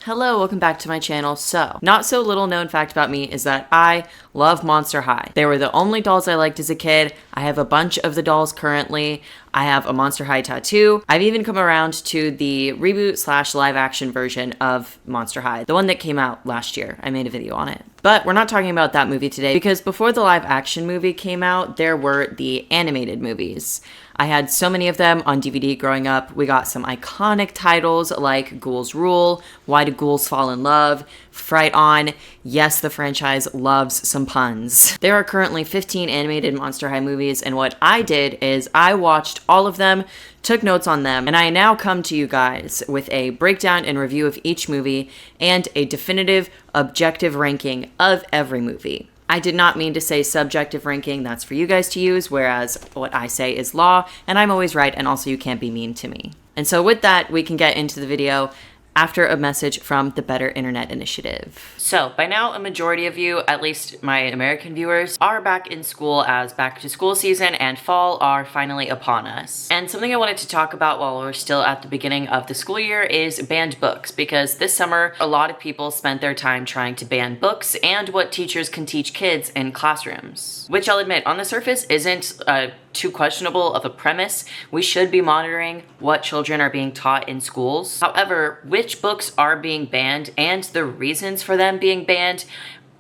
Hello, welcome back to my channel. So, not so little known fact about me is that I love Monster High. They were the only dolls I liked as a kid. I have a bunch of the dolls currently. I have a Monster High tattoo. I've even come around to the reboot / live action version of Monster High, the one that came out last year. I made a video on it. But we're not talking about that movie today because before the live action movie came out, there were the animated movies. I had so many of them on DVD growing up. We got some iconic titles like Ghouls Rule, Why Do Ghouls Fall in Love, Fright On. Yes, the franchise loves some puns. There are currently 15 animated Monster High movies, and what I did is I watched all of them, took notes on them, and I now come to you guys with a breakdown and review of each movie and a definitive, objective ranking of every movie. I did not mean to say subjective ranking, that's for you guys to use, whereas what I say is law, and I'm always right, and also you can't be mean to me. And so with that, we can get into the video after a message from the Better Internet Initiative. So by now, a majority of you, at least my American viewers, are back in school as back to school season and fall are finally upon us. And something I wanted to talk about while we're still at the beginning of the school year is banned books, because this summer, a lot of people spent their time trying to ban books and what teachers can teach kids in classrooms. Which I'll admit, on the surface, isn't too questionable of a premise. We should be monitoring what children are being taught in schools. However, which books are being banned and the reasons for them being banned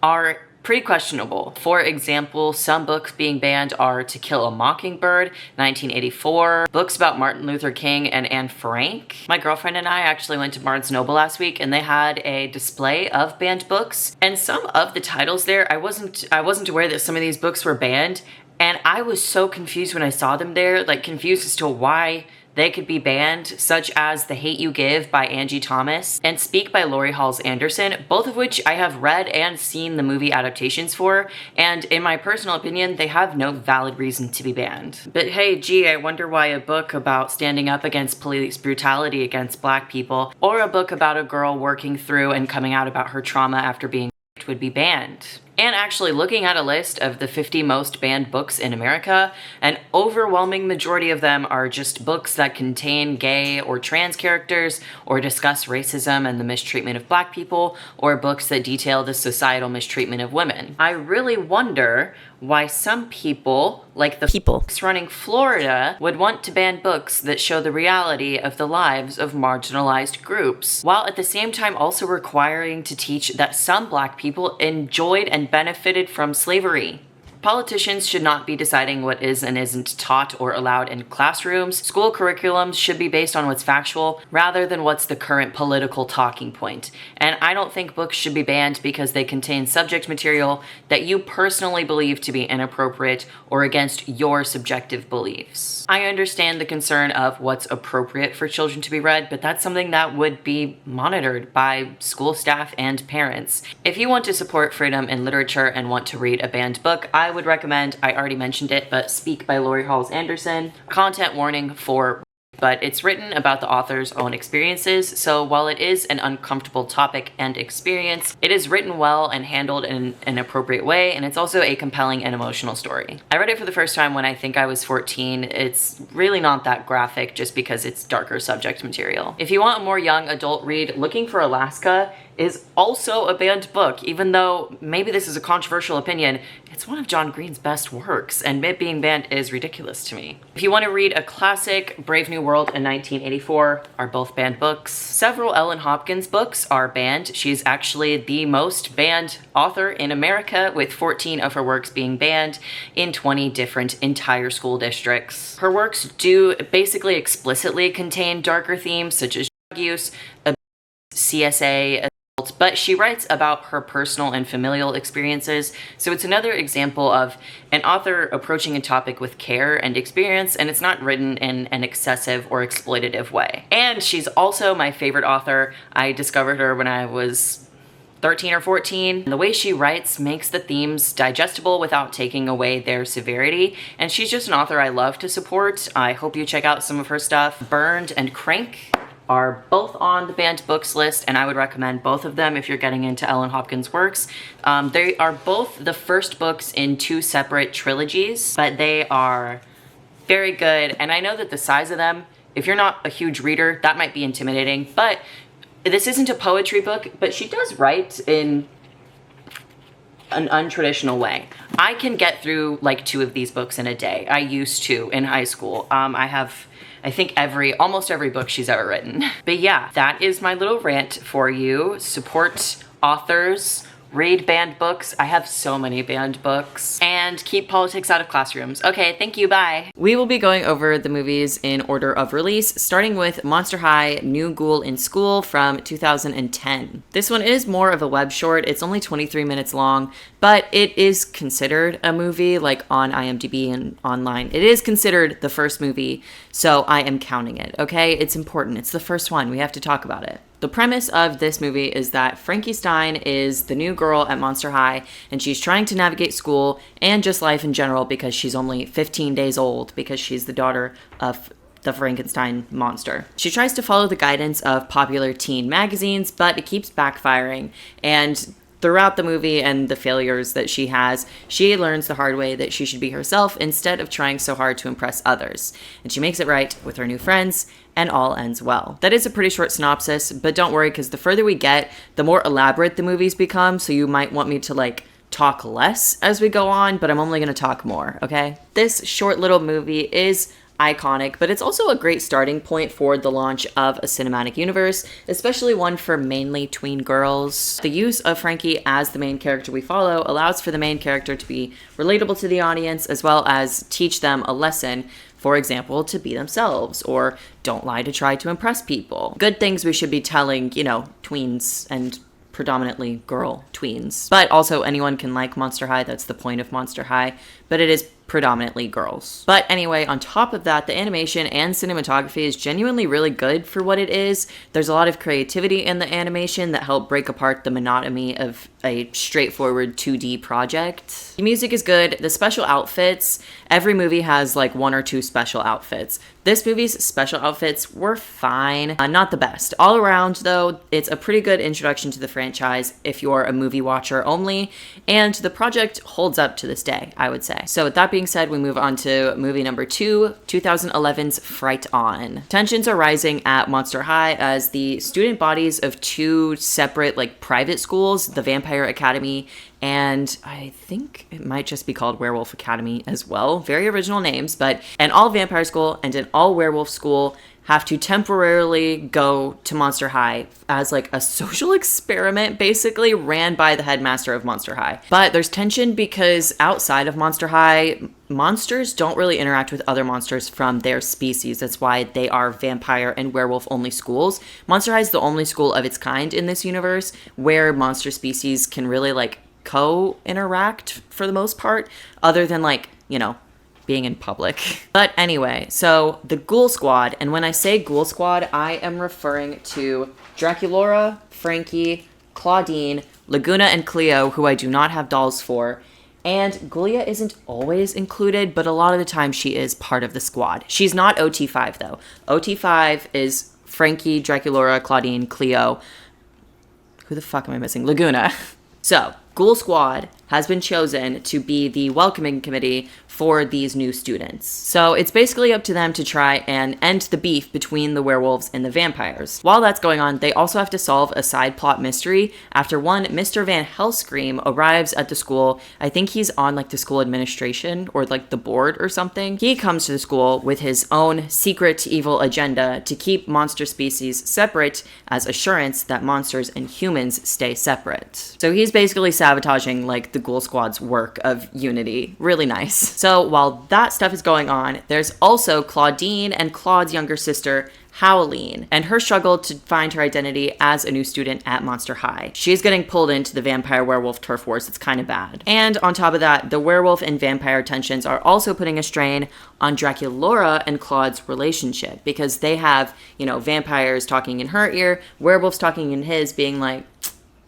are pretty questionable. For example, some books being banned are To Kill a Mockingbird, 1984, books about Martin Luther King and Anne Frank. My girlfriend and I actually went to Barnes & Noble last week and they had a display of banned books, and some of the titles there, I wasn't aware that some of these books were banned, and I was so confused when I saw them there, like confused as to why they could be banned, such as The Hate U Give by Angie Thomas and Speak by Laurie Halse Anderson, both of which I have read and seen the movie adaptations for, and in my personal opinion, they have no valid reason to be banned. But hey, gee, I wonder why a book about standing up against police brutality against Black people, or a book about a girl working through and coming out about her trauma after being raped would be banned. And actually, looking at a list of the 50 most banned books in America, an overwhelming majority of them are just books that contain gay or trans characters, or discuss racism and the mistreatment of Black people, or books that detail the societal mistreatment of women. I really wonder why some people, like the people running Florida, would want to ban books that show the reality of the lives of marginalized groups, while at the same time also requiring to teach that some Black people enjoyed and benefited from slavery. Politicians should not be deciding what is and isn't taught or allowed in classrooms. School curriculums should be based on what's factual rather than what's the current political talking point. And I don't think books should be banned because they contain subject material that you personally believe to be inappropriate or against your subjective beliefs. I understand the concern of what's appropriate for children to be read, but that's something that would be monitored by school staff and parents. If you want to support freedom in literature and want to read a banned book, I would recommend, I already mentioned it, but Speak by Laurie Halse Anderson. Content warning for, but it's written about the author's own experiences, so while it is an uncomfortable topic and experience, it is written well and handled in an appropriate way, and it's also a compelling and emotional story. I read it for the first time when I think I was 14. It's really not that graphic just because it's darker subject material. If you want a more young adult read, Looking for Alaska is also a banned book, even though maybe this is a controversial opinion. It's one of John Green's best works, and it being banned is ridiculous to me. If you want to read a classic, Brave New World and 1984 are both banned books. Several Ellen Hopkins books are banned. She's actually the most banned author in America, with 14 of her works being banned in 20 different entire school districts. Her works do basically explicitly contain darker themes such as drug use, CSA, but she writes about her personal and familial experiences, so it's another example of an author approaching a topic with care and experience, and it's not written in an excessive or exploitative way. And she's also my favorite author. I discovered her when I was 13 or 14. And the way she writes makes the themes digestible without taking away their severity, and she's just an author I love to support. I hope you check out some of her stuff. Burned and Crank are both on the banned books list, and I would recommend both of them if you're getting into Ellen Hopkins' works. They are both the first books in 2 separate trilogies, but they are very good, and I know that the size of them, if you're not a huge reader, that might be intimidating, but This isn't a poetry book, but she does write in an untraditional way. I can get through like 2 of these books in a day. I used to in high school. I have, I think almost every book she's ever written. But yeah, that is my little rant for you. Support authors, read banned books. I have so many banned books. And keep politics out of classrooms. Okay, thank you, bye. We will be going over the movies in order of release, starting with Monster High: New Ghoul in School from 2010. This one is more of a web short. It's only 23 minutes long, but it is considered a movie, like on IMDb and online. It is considered the first movie, so I am counting it, okay? It's important. It's the first one. We have to talk about it. The premise of this movie is that Frankie Stein is the new girl at Monster High, and she's trying to navigate school and just life in general because she's only 15 days old, because she's the daughter of the Frankenstein monster. She tries to follow the guidance of popular teen magazines, but it keeps backfiring, and throughout the movie and the failures that she has, she learns the hard way that she should be herself instead of trying so hard to impress others. And she makes it right with her new friends, and all ends well. That is a pretty short synopsis, but don't worry, because the further we get, the more elaborate the movies become, so you might want me to like talk less as we go on, but I'm only going to talk more, okay? This short little movie is iconic, but it's also a great starting point for the launch of a cinematic universe, especially one for mainly tween girls. The use of Frankie as the main character we follow allows for the main character to be relatable to the audience, as well as teach them a lesson. For example, to be themselves, or don't lie to try to impress people. Good things we should be telling, tweens and predominantly girl tweens. But also anyone can like Monster High, that's the point of Monster High, but it is predominantly girls. But anyway, on top of that, the animation and cinematography is genuinely really good for what it is. There's a lot of creativity in the animation that help break apart the monotony of a straightforward 2D project. The music is good. The special outfits, every movie has like 1 or 2 special outfits. This movie's special outfits were fine, not the best. All around though, it's a pretty good introduction to the franchise if you're a movie watcher only, and the project holds up to this day, I would say. So with that being said, we move on to movie number 2, 2011's Fright On. Tensions are rising at Monster High as the student bodies of 2 separate private schools, the Vampire Academy and I think it might just be called Werewolf Academy as well. Very original names, but an all vampire school and an all werewolf school have to temporarily go to Monster High as a social experiment, basically ran by the headmaster of Monster High. But there's tension because outside of Monster High, monsters don't really interact with other monsters from their species. That's why they are vampire and werewolf only schools. Monster High is the only school of its kind in this universe where monster species can really co-interact for the most part, other than being in public. But anyway, so the Ghoul Squad, and when I say Ghoul Squad, I am referring to Draculaura, Frankie, Claudine, Laguna, and Cleo, who I do not have dolls for. And Ghoulia isn't always included, but a lot of the time she is part of the squad. She's not OT5 though. OT5 is Frankie, Draculaura, Claudine, Cleo. Who the fuck am I missing? Laguna. So, Ghoul Squad has been chosen to be the welcoming committee for these new students. So it's basically up to them to try and end the beef between the werewolves and the vampires. While that's going on, they also have to solve a side plot mystery after one Mr. Van Helscream arrives at the school. I think he's on the school administration or the board or something. He comes to the school with his own secret evil agenda to keep monster species separate as assurance that monsters and humans stay separate. So he's basically sabotaging the Ghoul Squad's work of unity. Really nice. So while that stuff is going on, there's also Claudine and Claude's younger sister, Howleen, and her struggle to find her identity as a new student at Monster High. She's getting pulled into the vampire-werewolf turf wars. It's kind of bad. And on top of that, the werewolf and vampire tensions are also putting a strain on Draculaura and Claude's relationship because they have, vampires talking in her ear, werewolves talking in his, being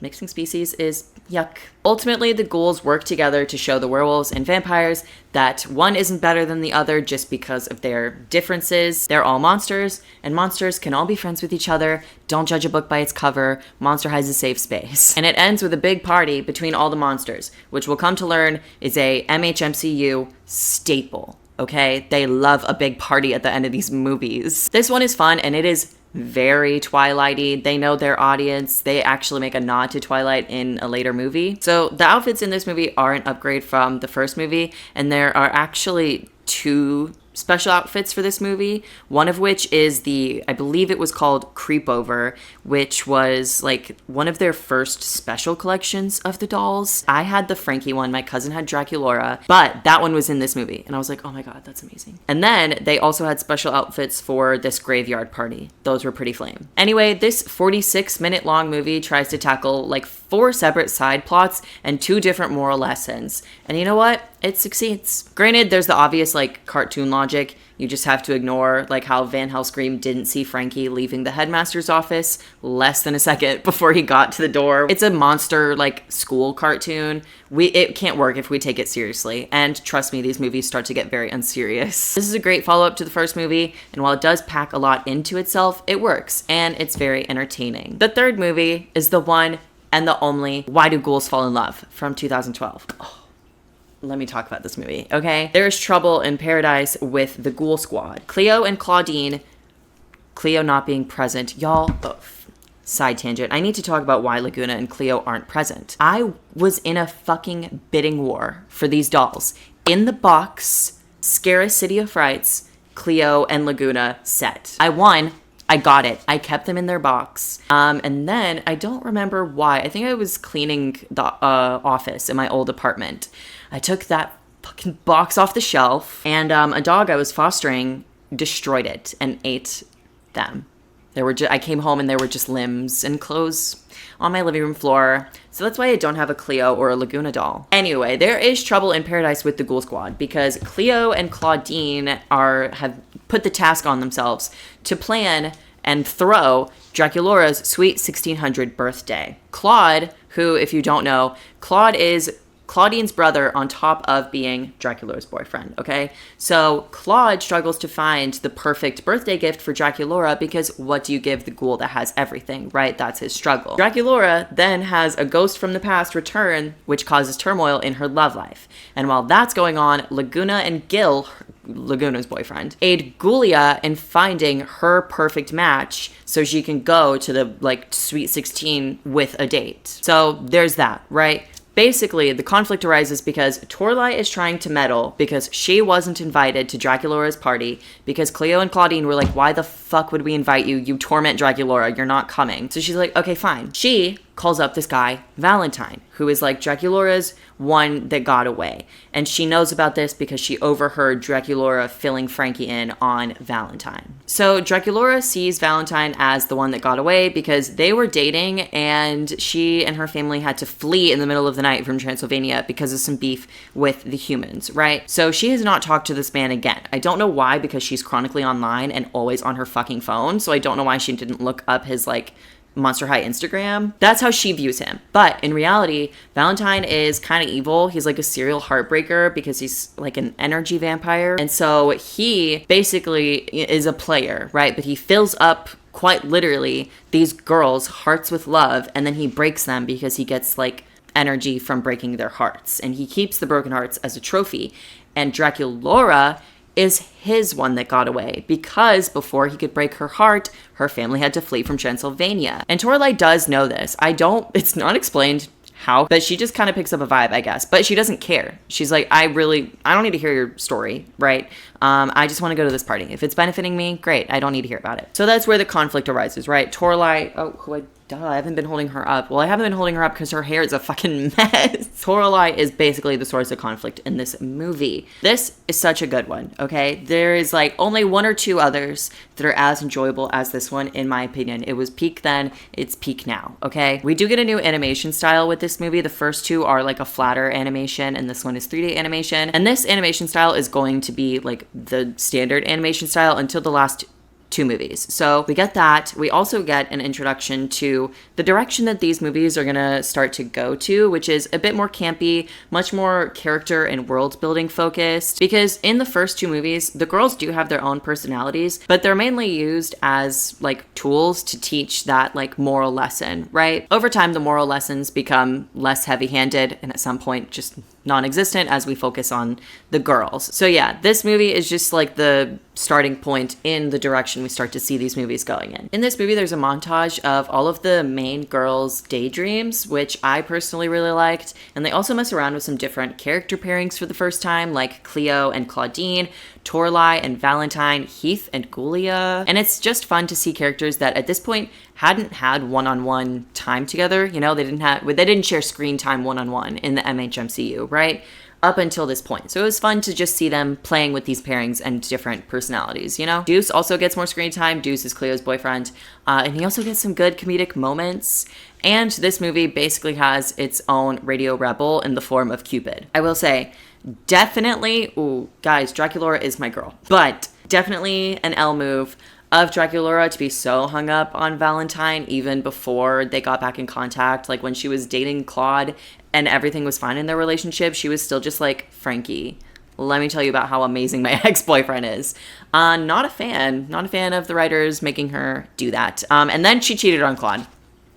mixing species is yuck. Ultimately, the ghouls work together to show the werewolves and vampires that one isn't better than the other just because of their differences. They're all monsters, and monsters can all be friends with each other. Don't judge a book by its cover. Monster High is a safe space. And it ends with a big party between all the monsters, which we'll come to learn is a MHMCU staple. Okay, they love a big party at the end of these movies. This one is fun, and it is very Twilighty. They know their audience. They actually make a nod to Twilight in a later movie. So the outfits in this movie are an upgrade from the first movie, and there are actually two special outfits for this movie, one of which is I believe it was called Creepover, which was like one of their first special collections of the dolls. I had the Frankie one, my cousin had Draculaura, but that one was in this movie, and I was like, oh my god, that's amazing. And then they also had special outfits for this graveyard party. Those were pretty flame. Anyway, this 46-minute long movie tries to tackle like 4 separate side plots and 2 different moral lessons. And you know what? It succeeds. Granted, there's the obvious like cartoon logic. You just have to ignore like how Van Helscream didn't see Frankie leaving the headmaster's office less than a second before he got to the door. It's a monster like school cartoon. It can't work if we take it seriously. And trust me, these movies start to get very unserious. This is a great follow-up to the first movie, and while it does pack a lot into itself, it works, and it's very entertaining. The third movie is the one and the only Why Do Ghouls Fall in Love from 2012. Oh. Let me talk about this movie, okay? There's trouble in paradise with the Ghoul Squad. Cleo and Claudine, Cleo not being present. Y'all, side tangent. I need to talk about why Laguna and Cleo aren't present. I was in a fucking bidding war for these dolls. In the box, Scarus City of Frights, Cleo and Laguna set. I won. I got it. I kept them in their box. And then I don't remember why. I think I was cleaning the office in my old apartment. I took that fucking box off the shelf, and a dog I was fostering destroyed it and ate them. I came home and there were just limbs and clothes on my living room floor. So that's why I don't have a Cleo or a Laguna doll. Anyway, there is trouble in paradise with the Ghoul Squad because Cleo and Claudine have put the task on themselves to plan and throw Draculaura's sweet 1600 birthday. Claude, who, if you don't know, Claude is Claudine's brother on top of being Draculaura's boyfriend, okay? So Claude struggles to find the perfect birthday gift for Draculaura because what do you give the ghoul that has everything, right? That's his struggle. Draculaura then has a ghost from the past return, which causes turmoil in her love life. And while that's going on, Laguna and Gil, Laguna's boyfriend, aid Ghoulia in finding her perfect match so she can go to the like Sweet 16 with a date. So there's that, right? Basically, the conflict arises because Toralei is trying to meddle because she wasn't invited to Draculaura's party because Cleo and Claudine were like, why the fuck would we invite you? You torment Draculaura. You're not coming. So she's like, okay, fine. She calls up this guy, Valentine, who is like Draculaura's one that got away. And she knows about this because she overheard Draculaura filling Frankie in on Valentine. So Draculaura sees Valentine as the one that got away because they were dating and she and her family had to flee in the middle of the night from Transylvania because of some beef with the humans, right? So she has not talked to this man again. I don't know why, because she's chronically online and always on her fucking phone. So I don't know why she didn't look up his like Monster High Instagram. That's how she views him. But in reality, Valentine is kind of evil. He's like a serial heartbreaker because he's like an energy vampire. And so he basically is a player, right? But he fills up quite literally these girls' hearts with love, and then he breaks them because he gets like energy from breaking their hearts. And he keeps the broken hearts as a trophy. And Draculaura is his one that got away because before he could break her heart, her family had to flee from Transylvania. And Toralei does know this. It's not explained how, but she just kind of picks up a vibe, I guess. But she doesn't care. She's like, I don't need to hear your story, right? I just want to go to this party. If it's benefiting me, great. I don't need to hear about it. So that's where the conflict arises, right? Toralei, I haven't been holding her up. Well, I haven't been holding her up because her hair is a fucking mess. Toralei is basically the source of conflict in this movie. This is such a good one, okay? There is like only 1 or 2 others that are as enjoyable as this one, in my opinion. It was peak then, it's peak now, okay? We do get a new animation style with this movie. The first 2 are like a flatter animation, and this one is 3D animation. And this animation style is going to be like the standard animation style until the last 2 movies. So we get that. We also get an introduction to the direction that these movies are going to start to go to, which is a bit more campy, much more character and world building focused. Because in the first 2 movies, the girls do have their own personalities, but they're mainly used as like tools to teach that like moral lesson, right? Over time, the moral lessons become less heavy-handed and at some point just non-existent as we focus on the girls. So yeah, this movie is just like the starting point in the direction we start to see these movies going in. In this movie, there's a montage of all of the main girls' daydreams, which I personally really liked. And they also mess around with some different character pairings for the first time, like Cleo and Claudine, Torlai and Valentine, Heath and Gulia. And it's just fun to see characters that at this point hadn't had one-on-one time together. You know, they didn't share screen time one-on-one in the MHMCU, right? Up until this point. So it was fun to just see them playing with these pairings and different personalities, you know? Deuce also gets more screen time. Deuce is Cleo's boyfriend. And he also gets some good comedic moments. And this movie basically has its own radio rebel in the form of Cupid. I will say, definitely, ooh, guys, Draculaura is my girl. But definitely an L move of Draculaura to be so hung up on Valentine even before they got back in contact. Like when she was dating Claude and everything was fine in their relationship, she was still just like, Frankie, let me tell you about how amazing my ex-boyfriend is. Not a fan of the writers making her do that. And then she cheated on Claude.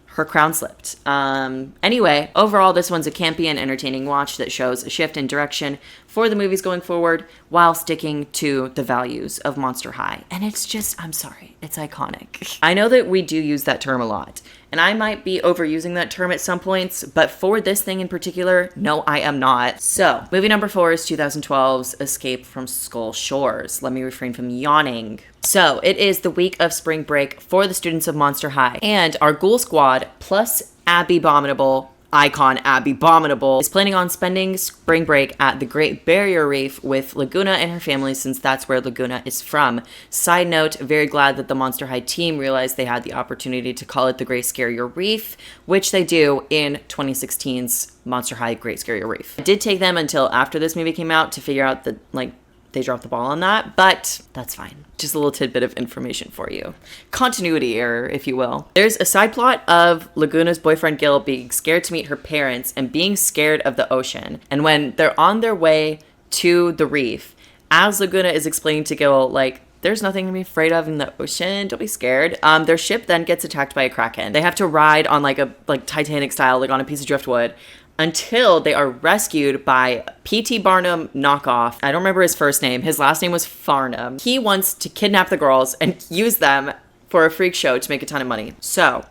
Her crown slipped. Anyway, overall, this one's a campy and entertaining watch that shows a shift in direction for the movies going forward while sticking to the values of Monster High. And it's just, I'm sorry, it's iconic. I know that we do use that term a lot, and I might be overusing that term at some points, but for this thing in particular, no, I am not. So, movie number 4 is 2012's Escape from Skull Shores. Let me refrain from yawning. So, it is the week of spring break for the students of Monster High, and our Ghoul Squad plus Abby Abominable, icon Abby Abominable, is planning on spending spring break at the Great Barrier Reef with Laguna and her family, since that's where Laguna is from. Side note, very glad that the Monster High team realized they had the opportunity to call it the Great Scarier Reef, which they do in 2016's Monster High Great Scarier Reef. It did take them until after this movie came out to figure out that, like, they dropped the ball on that, but that's fine. Just a little tidbit of information for you. Continuity error, if you will. There's a side plot of Laguna's boyfriend Gil being scared to meet her parents and being scared of the ocean. And when they're on their way to the reef, as Laguna is explaining to Gil, like, there's nothing to be afraid of in the ocean. Don't be scared. Their ship then gets attacked by a kraken. They have to ride on like Titanic style, like on a piece of driftwood, until they are rescued by P.T. Barnum knockoff. I don't remember his first name. His last name was Farnham. He wants to kidnap the girls and use them for a freak show to make a ton of money. So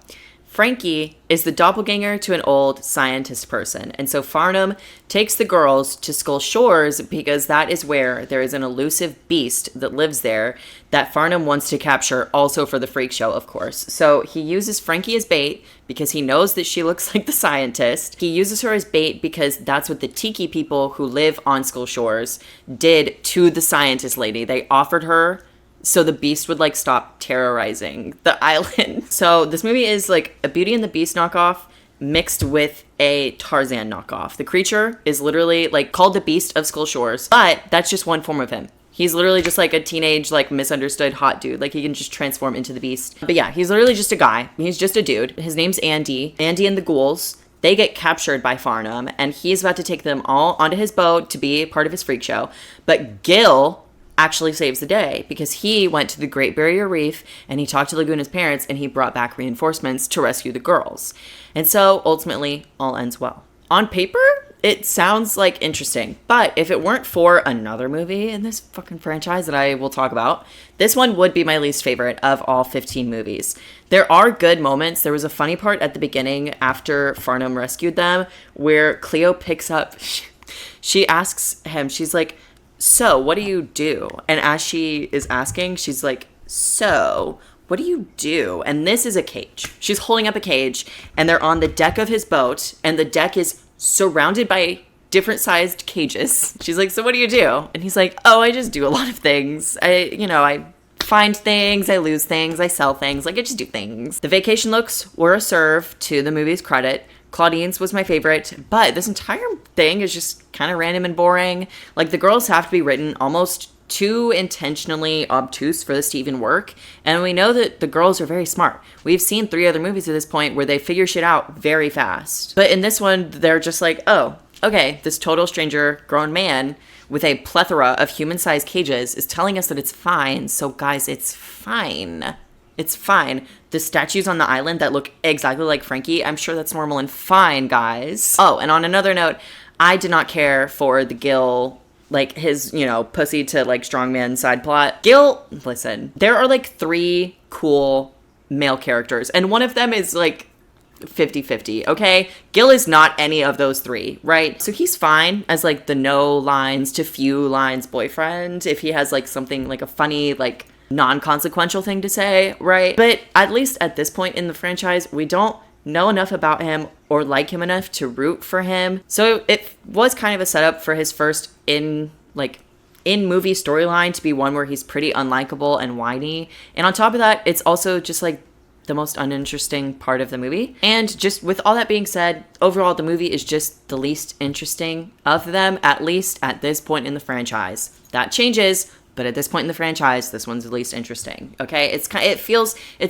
Frankie is the doppelganger to an old scientist person. And so Farnham takes the girls to Skull Shores because that is where there is an elusive beast that lives there that Farnham wants to capture, also for the freak show, of course. So he uses Frankie as bait because he knows that she looks like the scientist. He uses her as bait because that's what the tiki people who live on Skull Shores did to the scientist lady. They offered her so the beast would like stop terrorizing the island. So this movie is like a Beauty and the Beast knockoff mixed with a Tarzan knockoff. The creature is literally like called the Beast of Skull Shores, but that's just one form of him. He's literally just like a teenage, like misunderstood hot dude. Like he can just transform into the beast. But yeah, he's literally just a guy. He's just a dude. His name's Andy. Andy and the ghouls. They get captured by Farnham and he's about to take them all onto his boat to be part of his freak show. But Gil actually saves the day because he went to the Great Barrier Reef and he talked to Laguna's parents and he brought back reinforcements to rescue the girls. And so ultimately all ends well. On paper, it sounds like interesting, but if it weren't for another movie in this fucking franchise that I will talk about, this one would be my least favorite of all 15 movies. There are good moments. There was a funny part at the beginning after Farnham rescued them where Cleo picks up, she asks him, she's like, so what do you do? And as she is asking, she's like, so what do you do? And this is a cage. She's holding up a cage and they're on the deck of his boat and the deck is surrounded by different sized cages. She's like, so what do you do? And he's like, oh, I just do a lot of things. I find things, I lose things, I sell things, like I just do things. The vacation looks were a serve to the movie's credit. Claudine's was my favorite, but this entire thing is just kind of random and boring. Like the girls have to be written almost too intentionally obtuse for this to even work. And we know that the girls are very smart. We've seen 3 other movies at this point where they figure shit out very fast. But in this one, they're just like, oh, okay, this total stranger grown man with a plethora of human-sized cages is telling us that it's fine. So guys, it's fine. It's fine. The statues on the island that look exactly like Frankie, I'm sure that's normal and fine, guys. Oh, and on another note, I did not care for the Gil, like his, pussy to like strongman side plot. Gil, listen, there are like 3 cool male characters, and one of them is like 50-50, okay? Gil is not any of those 3, right? So he's fine as like the no lines to few lines boyfriend if he has like something like a funny, like non-consequential thing to say, right? But at least at this point in the franchise, we don't know enough about him or like him enough to root for him. So it was kind of a setup for his first in movie storyline to be one where he's pretty unlikable and whiny. And on top of that, it's also just like the most uninteresting part of the movie. And just with all that being said, overall, the movie is just the least interesting of them, at least at this point in the franchise. That changes, but at this point in the franchise, this one's the least interesting, okay? It's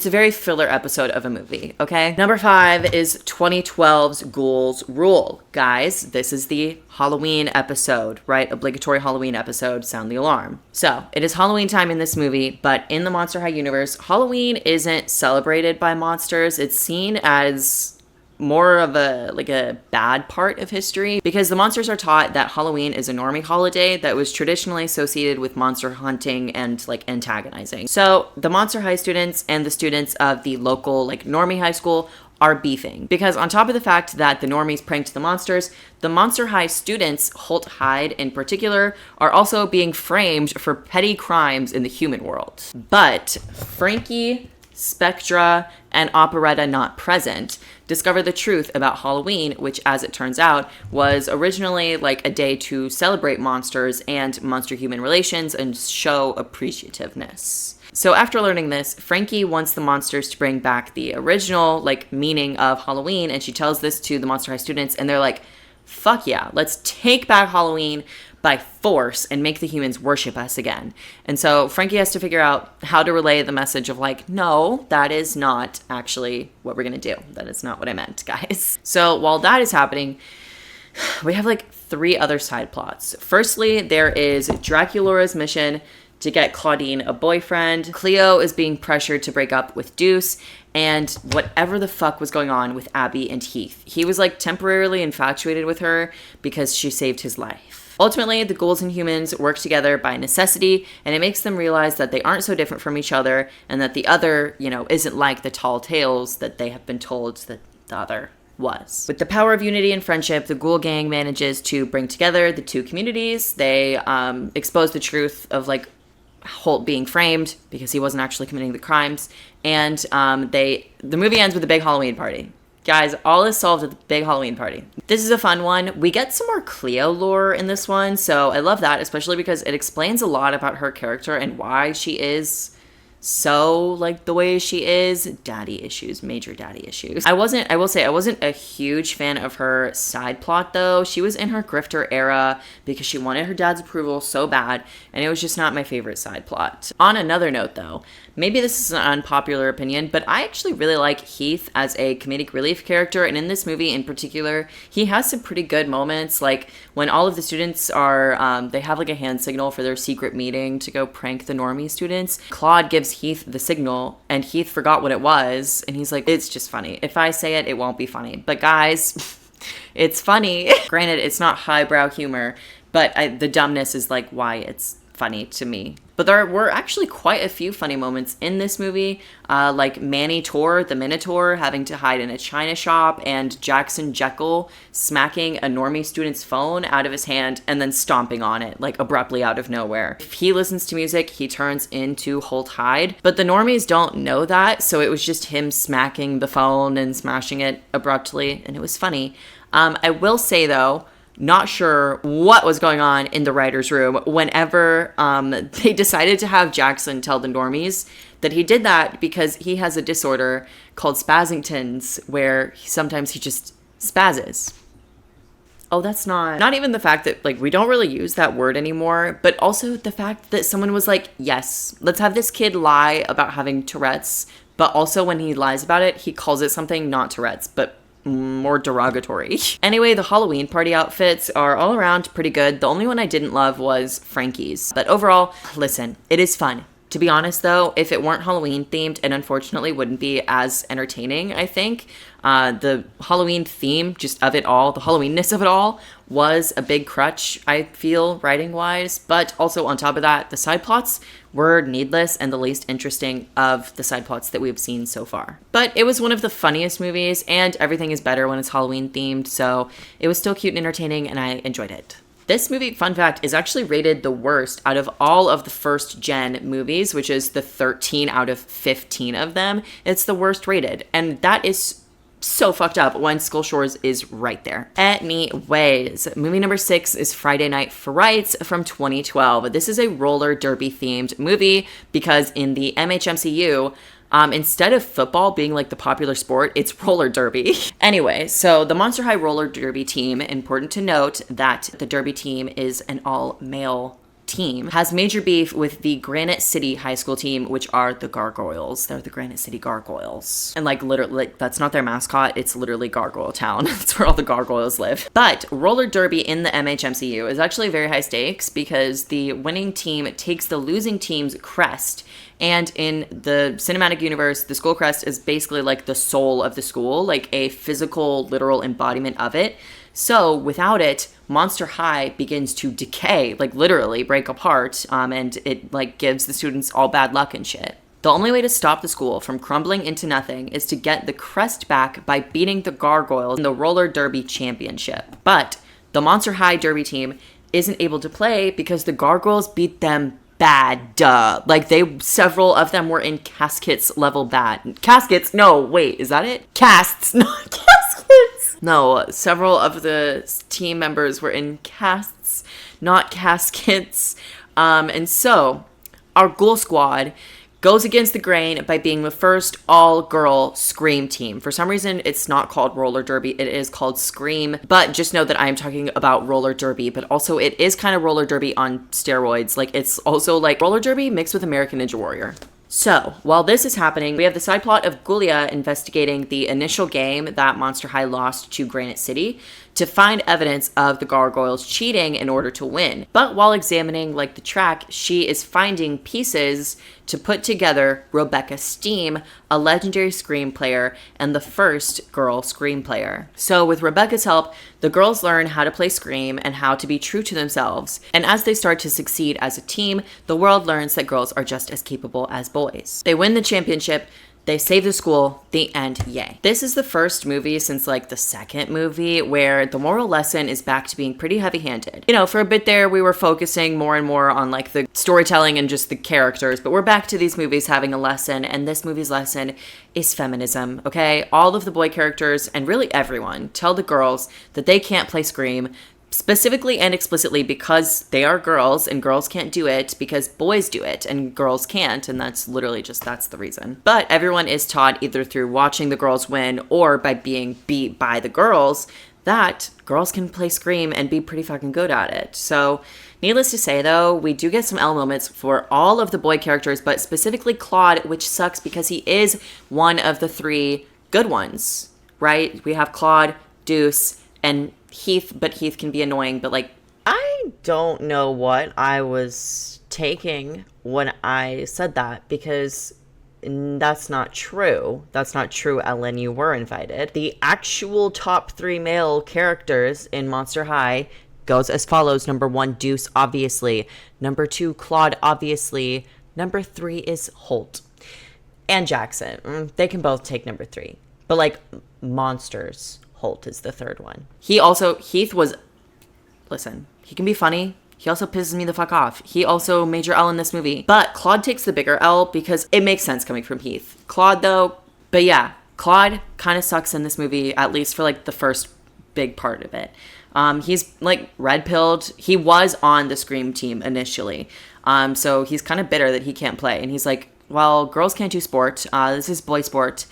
a very filler episode of a movie, okay? Number 5 is 2012's Ghouls Rule. Guys, this is the Halloween episode, right? Obligatory Halloween episode, sound the alarm. So, it is Halloween time in this movie, but in the Monster High universe, Halloween isn't celebrated by monsters. It's seen as more of a bad part of history, because the monsters are taught that Halloween is a normie holiday that was traditionally associated with monster hunting and like antagonizing. So the Monster High students and the students of the local like normie high school are beefing, because on top of the fact that the normies pranked the monsters, the Monster High students, Holt Hyde in particular, are also being framed for petty crimes in the human world. But Frankie, Spectra, and Operetta Not Present discover the truth about Halloween, which, as it turns out, was originally like a day to celebrate monsters and monster-human relations and show appreciativeness. So after learning this, Frankie wants the monsters to bring back the original like meaning of Halloween, and she tells this to the Monster High students, and they're like, fuck yeah, let's take back Halloween by force and make the humans worship us again. And so Frankie has to figure out how to relay the message of like, no, that is not actually what we're gonna do. That is not what I meant, guys. So while that is happening, we have like 3 other side plots. Firstly, there is Draculaura's mission to get Claudine a boyfriend. Cleo is being pressured to break up with Deuce, and whatever the fuck was going on with Abby and Heath. He was like temporarily infatuated with her because she saved his life. Ultimately, the ghouls and humans work together by necessity, and it makes them realize that they aren't so different from each other, and that the other, isn't like the tall tales that they have been told that the other was. With the power of unity and friendship, the Ghoul Gang manages to bring together the 2 communities. They expose the truth of like Holt being framed because he wasn't actually committing the crimes, and the movie ends with a big Halloween party. Guys, all is solved at the big Halloween party. This is a fun one. We get some more Cleo lore in this one, so I love that, especially because it explains a lot about her character and why she is so like the way she is. Daddy issues, major daddy issues. I will say I wasn't a huge fan of her side plot though. She was in her grifter era because she wanted her dad's approval so bad, and it was just not my favorite side plot. On another note though, maybe this is an unpopular opinion, but I actually really like Heath as a comedic relief character, and in this movie in particular, he has some pretty good moments, like when all of the students are, they have like a hand signal for their secret meeting to go prank the normie students. Claude gives Heath the signal, and Heath forgot what it was, and he's like, it's just funny. If I say it, it won't be funny. But guys, it's funny. Granted, it's not highbrow humor, but the dumbness is like why it's funny to me. But there were actually quite a few funny moments in this movie, like Manny Tor, the Minotaur, having to hide in a china shop, and Jackson Jekyll smacking a normie student's phone out of his hand and then stomping on it, like abruptly out of nowhere. If he listens to music, he turns into Holt Hyde, but the normies don't know that, so it was just him smacking the phone and smashing it abruptly, and it was funny. I will say though, not sure what was going on in the writer's room whenever they decided to have Jackson tell the normies that he did that because he has a disorder called Spazzington's, where sometimes he just spazzes. Oh, that's not even the fact that like we don't really use that word anymore, but also the fact that someone was like, yes, let's have this kid lie about having Tourette's, but also when he lies about it, he calls it something not Tourette's, but more derogatory. Anyway, the Halloween party outfits are all around pretty good. The only one I didn't love was Frankie's. But overall, listen, it is fun. To be honest, though, if it weren't Halloween themed, it unfortunately wouldn't be as entertaining, I think. The Halloween theme, just of it all, the Halloweenness of it all, was a big crutch, I feel, writing-wise. But also, on top of that, the side plots were needless and the least interesting of the side plots that we've seen so far. But it was one of the funniest movies, and everything is better when it's Halloween-themed, so it was still cute and entertaining, and I enjoyed it. This movie, fun fact, is actually rated the worst out of all of the first gen movies, which is the 13 out of 15 of them. It's the worst rated. And that is so fucked up when Skull Shores is right there. Anyways, movie number 6 is Friday Night Frights from 2012. This is a roller derby themed movie because in the MHMCU, instead of football being like the popular sport, it's roller derby. Anyway, so the Monster High roller derby team, important to note that the derby team is an all-male team, has major beef with the Granite City High School team, which are the Gargoyles. They're the Granite City Gargoyles. And like literally, like, that's not their mascot. It's literally Gargoyle Town. That's where all the gargoyles live. But roller derby in the MHMCU is actually very high stakes because the winning team takes the losing team's crest. And in the cinematic universe, the school crest is basically like the soul of the school, like a physical, literal embodiment of it. So without it, Monster High begins to decay, like literally break apart, and it like gives the students all bad luck and shit. The only way to stop the school from crumbling into nothing is to get the crest back by beating the Gargoyles in the roller derby championship. But the Monster High derby team isn't able to play because the Gargoyles beat them bad. Like several of them were in caskets level bad. Caskets? No, wait, is that it? Casts, not caskets. No, several of the team members were in casts, not caskets. And so our Ghoul Squad goes against the grain by being the first all-girl Scream team. For some reason, it's not called roller derby. It is called Scream. But just know that I am talking about roller derby, but also it is kind of roller derby on steroids. Like, it's also like roller derby mixed with American Ninja Warrior. So, while this is happening, we have the side plot of Ghoulia investigating the initial game that Monster High lost to Granite City to find evidence of the Gargoyles cheating in order to win. But while examining, like, the track, she is finding pieces to put together Rebecca Steam, a legendary Scream player and the first girl Scream player. So with Rebecca's help, the girls learn how to play Scream and how to be true to themselves. And as they start to succeed as a team, the world learns that girls are just as capable as boys. They win the championship. They save the school, the end, yay. This is the first movie since like the second movie where the moral lesson is back to being pretty heavy-handed. You know, for a bit there, we were focusing more and more on like the storytelling and just the characters, but we're back to these movies having a lesson, and this movie's lesson is feminism, okay? All of the boy characters, and really everyone, tell the girls that they can't play Scream, specifically and explicitly because they are girls and girls can't do it because boys do it and girls can't, and that's literally just, that's the reason. But everyone is taught either through watching the girls win or by being beat by the girls that girls can play Scream and be pretty fucking good at it. So needless to say though, we do get some L moments for all of the boy characters, but specifically Claude, which sucks because he is one of the three good ones, right? We have Claude, Deuce, and Heath, but Heath can be annoying, but like, I don't know what I was taking when I said that, because that's not true. That's not true, Ellen. You were invited. The actual top 3 male characters in Monster High goes as follows. Number 1, Deuce, obviously. Number 2, Claude, obviously. Number 3 is Holt. And Jackson. They can both take number 3. But like, monsters. Holt is the third one. Heath was, listen, he can be funny. He also pisses me the fuck off. He also major L in this movie. But Claude takes the bigger L because it makes sense coming from Heath. Claude though, but yeah, Claude kind of sucks in this movie, at least for like the first big part of it. He's like red-pilled. He was on the Scream team initially. So he's kind of bitter that he can't play. And he's like, well, girls can't do sport. This is boy sport.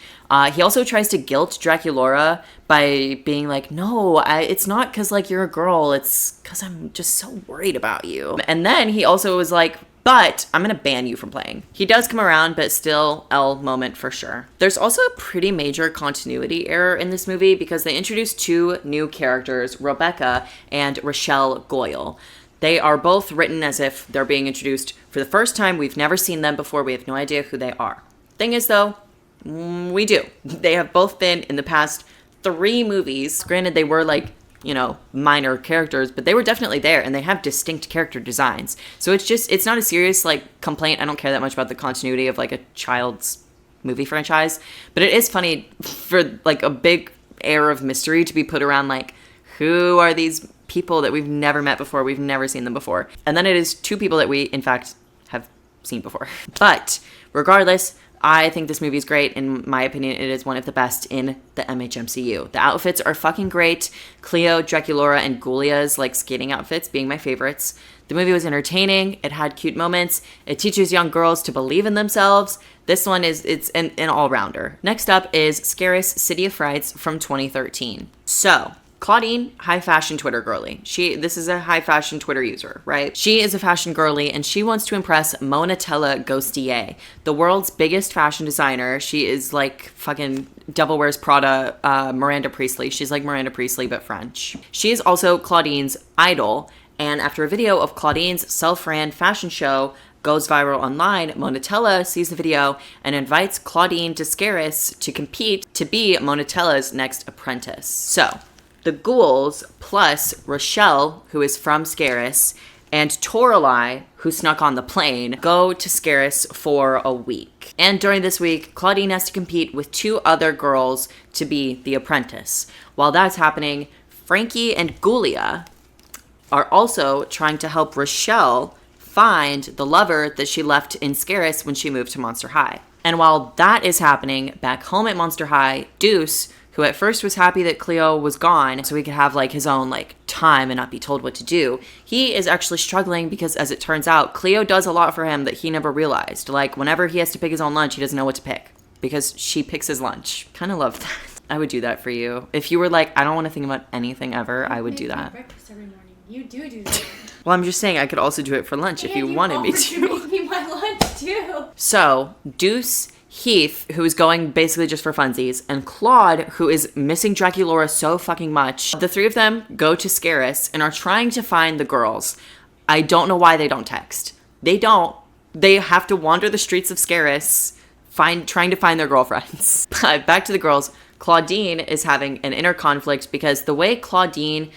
He also tries to guilt Draculaura by being like, no, it's not because like you're a girl. It's because I'm just so worried about you. And then he also was like, but I'm going to ban you from playing. He does come around, but still L moment for sure. There's also a pretty major continuity error in this movie because they introduced 2 new characters, Rebecca and Rochelle Goyle. They are both written as if they're being introduced for For the first time, we've never seen them before. We have no idea who they are. Thing is, though, we do. They have both been in the past 3 movies. Granted, they were like, you know, minor characters, but they were definitely there, and they have distinct character designs. So it's not a serious, like, complaint. I don't care that much about the continuity of, like, a child's movie franchise, but it is funny for, like, a big air of mystery to be put around, like, who are these people that we've never met before, we've never seen them before. And then it is 2 people that we, in fact, have seen before. But regardless, I think this movie is great. In my opinion, it is one of the best in the MHMCU. The outfits are fucking great. Cleo, Draculaura, and Ghoulia's like skating outfits being my favorites. The movie was entertaining. It had cute moments. It teaches young girls to believe in themselves. This one it's an all-rounder. Next up is Scaris City of Frights from 2013. So, Claudine, high fashion Twitter girly. This is a high fashion Twitter user, right? She is a fashion girly and she wants to impress Monatella Ghostier, the world's biggest fashion designer. She is like fucking Devil Wears Prada, Miranda Priestly. She's like Miranda Priestly, but French. She is also Claudine's idol. And after a video of Claudine's self-ran fashion show goes viral online, Monatella sees the video and invites Claudine to Scaris to compete to be Monatella's next apprentice. So, the ghouls, plus Rochelle, who is from Scaris, and Toralei, who snuck on the plane, go to Scaris for a week. And during this week, Claudine has to compete with 2 other girls to be the apprentice. While that's happening, Frankie and Ghoulia are also trying to help Rochelle find the lover that she left in Scaris when she moved to Monster High. And while that is happening, back home at Monster High, Deuce, who at first was happy that Cleo was gone so he could have like his own like time and not be told what to do, he is actually struggling because, as it turns out, Cleo does a lot for him that he never realized. Like whenever he has to pick his own lunch, he doesn't know what to pick because she picks his lunch. Kind of love that. I would do that for you. If you were like, I don't want to think about anything ever, I would do that. Breakfast every morning. You do that. Well, I'm just saying I could also do it for lunch if you wanted me to. Make me my lunch too. So, Deuce, Heath, who is going basically just for funsies, and Claude, who is missing Draculaura so fucking much. The 3 of them go to Scaris and are trying to find the girls. I don't know why they don't text. They don't. They have to wander the streets of Scaris, trying to find their girlfriends. But back to the girls. Claudine is having an inner conflict because the way Claudine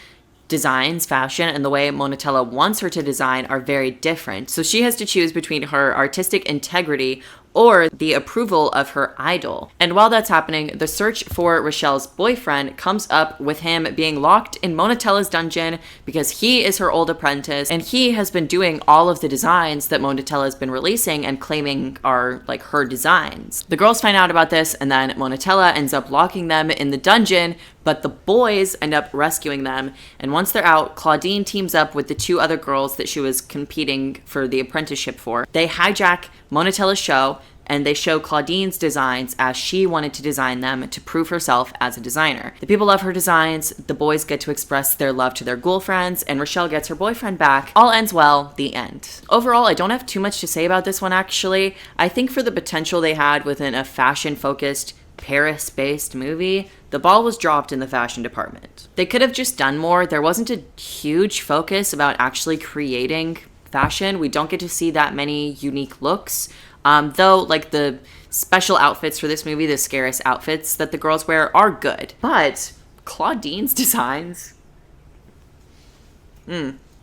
designs fashion and the way Monatella wants her to design are very different. So she has to choose between her artistic integrity or the approval of her idol. And while that's happening, the search for Rochelle's boyfriend comes up with him being locked in Monatella's dungeon because he is her old apprentice and he has been doing all of the designs that Monatella has been releasing and claiming are like her designs. The girls find out about this and then Monatella ends up locking them in the dungeon, but the boys end up rescuing them. And once they're out, Claudine teams up with the 2 other girls that she was competing for the apprenticeship for. They hijack Monatella's show and they show Claudine's designs as she wanted to design them to prove herself as a designer. The people love her designs, the boys get to express their love to their ghoul friends, and Rochelle gets her boyfriend back. All ends well, the end. Overall, I don't have too much to say about this one actually. I think for the potential they had within a fashion-focused Paris-based movie, the ball was dropped in the fashion department. They could have just done more. There wasn't a huge focus about actually creating fashion. We don't get to see that many unique looks. Though, like, the special outfits for this movie, the Scaris outfits that the girls wear are good. But Claudine's designs...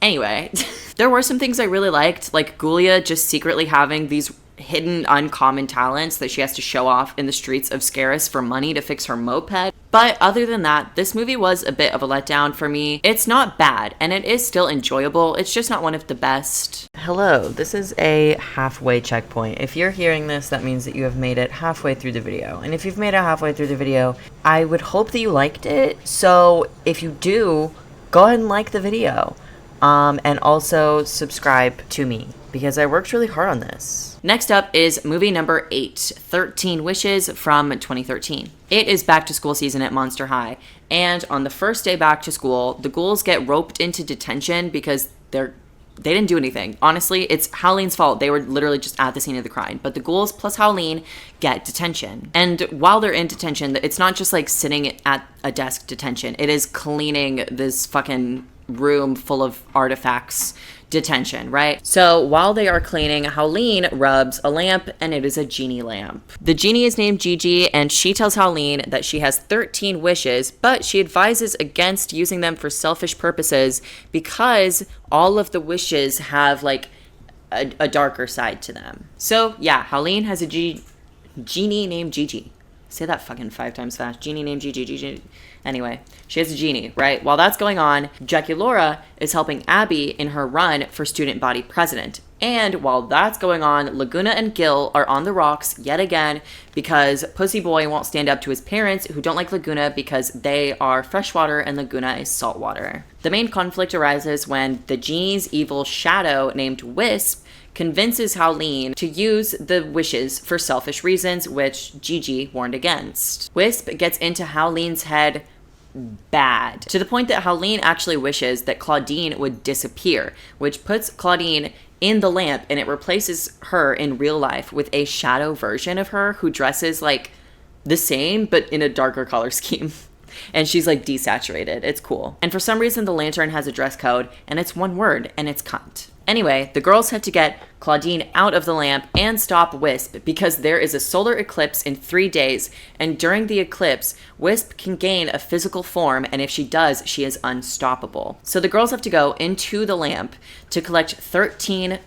Anyway, there were some things I really liked, like Ghoulia just secretly having these hidden uncommon talents that she has to show off in the streets of Scaris for money to fix her moped. But other than that, this movie was a bit of a letdown for me. It's not bad, and it is still enjoyable. It's just not one of the best. Hello, this is a halfway checkpoint. If you're hearing this, that means that you have made it halfway through the video. And if you've made it halfway through the video, I would hope that you liked it. So if you do, go ahead and like the video. And also subscribe to me, because I worked really hard on this. Next up is movie number 8, 13 Wishes from 2013. It is back to school season at Monster High, and on the first day back to school, the ghouls get roped into detention because they didn't do anything. Honestly, it's Howleen's fault. They were literally just at the scene of the crime. But the ghouls plus Howleen get detention. And while they're in detention, it's not just like sitting at a desk detention. It is cleaning this fucking room full of artifacts detention, right? So while they are cleaning, Howleen rubs a lamp, and it is a genie lamp. The genie is named Gigi, and she tells Howleen that she has 13 wishes, but she advises against using them for selfish purposes because all of the wishes have like a darker side to them. So yeah, Howleen has a genie named Gigi. Say that fucking 5 times fast. Genie named Gigi. Anyway, she has a genie, right? While that's going on, Jackie Laura is helping Abby in her run for student body president. And while that's going on, Laguna and Gil are on the rocks yet again because Pussy Boy won't stand up to his parents who don't like Laguna because they are freshwater and Laguna is saltwater. The main conflict arises when the genie's evil shadow named Wisp convinces Howleen to use the wishes for selfish reasons, which Gigi warned against. Wisp gets into Howleen's head bad, to the point that Howleen actually wishes that Claudine would disappear, which puts Claudine in the lamp, and it replaces her in real life with a shadow version of her who dresses like the same but in a darker color scheme. And she's like desaturated. It's cool. And for some reason the lantern has a dress code, and it's one word, and it's cunt. Anyway, the girls had to get Claudine out of the lamp and stop Wisp because there is a solar eclipse in 3 days, and during the eclipse, Wisp can gain a physical form, and if she does, she is unstoppable. So the girls have to go into the lamp to collect 13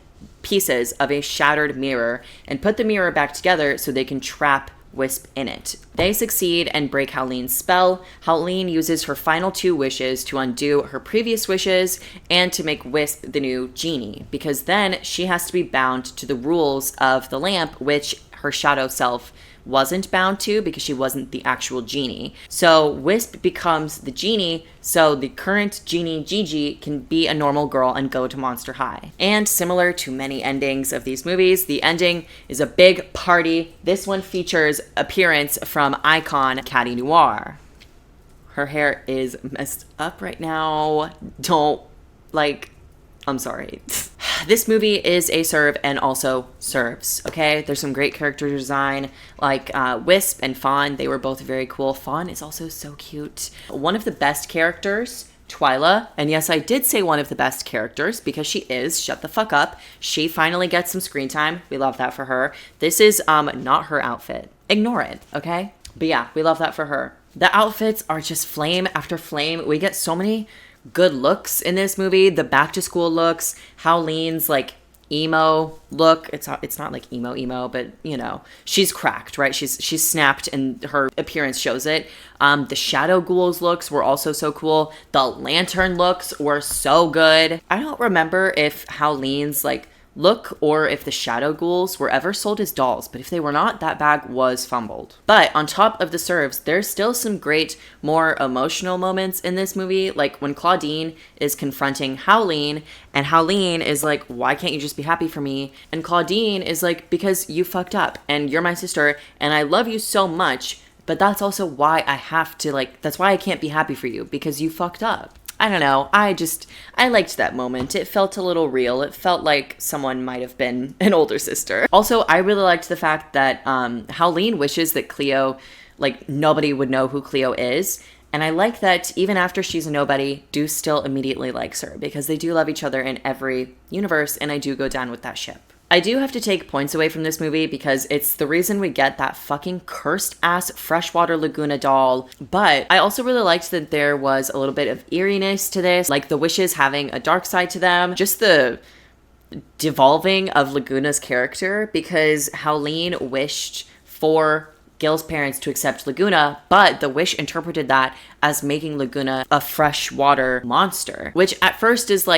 pieces of a shattered mirror and put the mirror back together so they can trap Wisp in it. They succeed and break Howleen's spell. Howleen uses her final 2 wishes to undo her previous wishes and to make Wisp the new genie, because then she has to be bound to the rules of the lamp, which her shadow self wasn't bound to because she wasn't the actual genie. So Wisp becomes the genie, so the current genie Gigi can be a normal girl and go to Monster High. And similar to many endings of these movies, the ending is a big party. This one features appearance from icon Caddy Noir. Her hair is messed up right now. I'm sorry. This movie is a serve and also serves, okay? There's some great character design, like Wisp and Fawn. They were both very cool. Fawn is also so cute. One of the best characters, Twyla, and yes, I did say one of the best characters because she is. Shut the fuck up. She finally gets some screen time. We love that for her. This is not her outfit. Ignore it, okay? But yeah, we love that for her. The outfits are just flame after flame. We get so many good looks in this movie. The back to school looks, Howleen's like emo look. It's not like emo, but you know, she's cracked, right? She's snapped and her appearance shows it. The Shadow Ghouls looks were also so cool. The lantern looks were so good. I don't remember if Howleen's like look or if the Shadow Ghouls were ever sold as dolls, but if they were not, that bag was fumbled. But on top of the serves, there's still some great, more emotional moments in this movie, like when Claudine is confronting Howleen, and Howleen is like, why can't you just be happy for me? And Claudine is like, because you fucked up, and you're my sister, and I love you so much, but that's also why I have to, that's why I can't be happy for you, because you fucked up. I don't know. I liked that moment. It felt a little real. It felt like someone might have been an older sister. Also, I really liked the fact that Howleen wishes that Cleo, nobody would know who Cleo is. And I like that even after she's a nobody, Do still immediately likes her because they do love each other in every universe, and I do go down with that ship. I do have to take points away from this movie because it's the reason we get that fucking cursed ass freshwater Laguna doll. But I also really liked that there was a little bit of eeriness to this, like the wishes having a dark side to them. Just the devolving of Laguna's character, because Howleen wished for Gil's parents to accept Laguna, but the wish interpreted that as making Laguna a freshwater monster, which at first is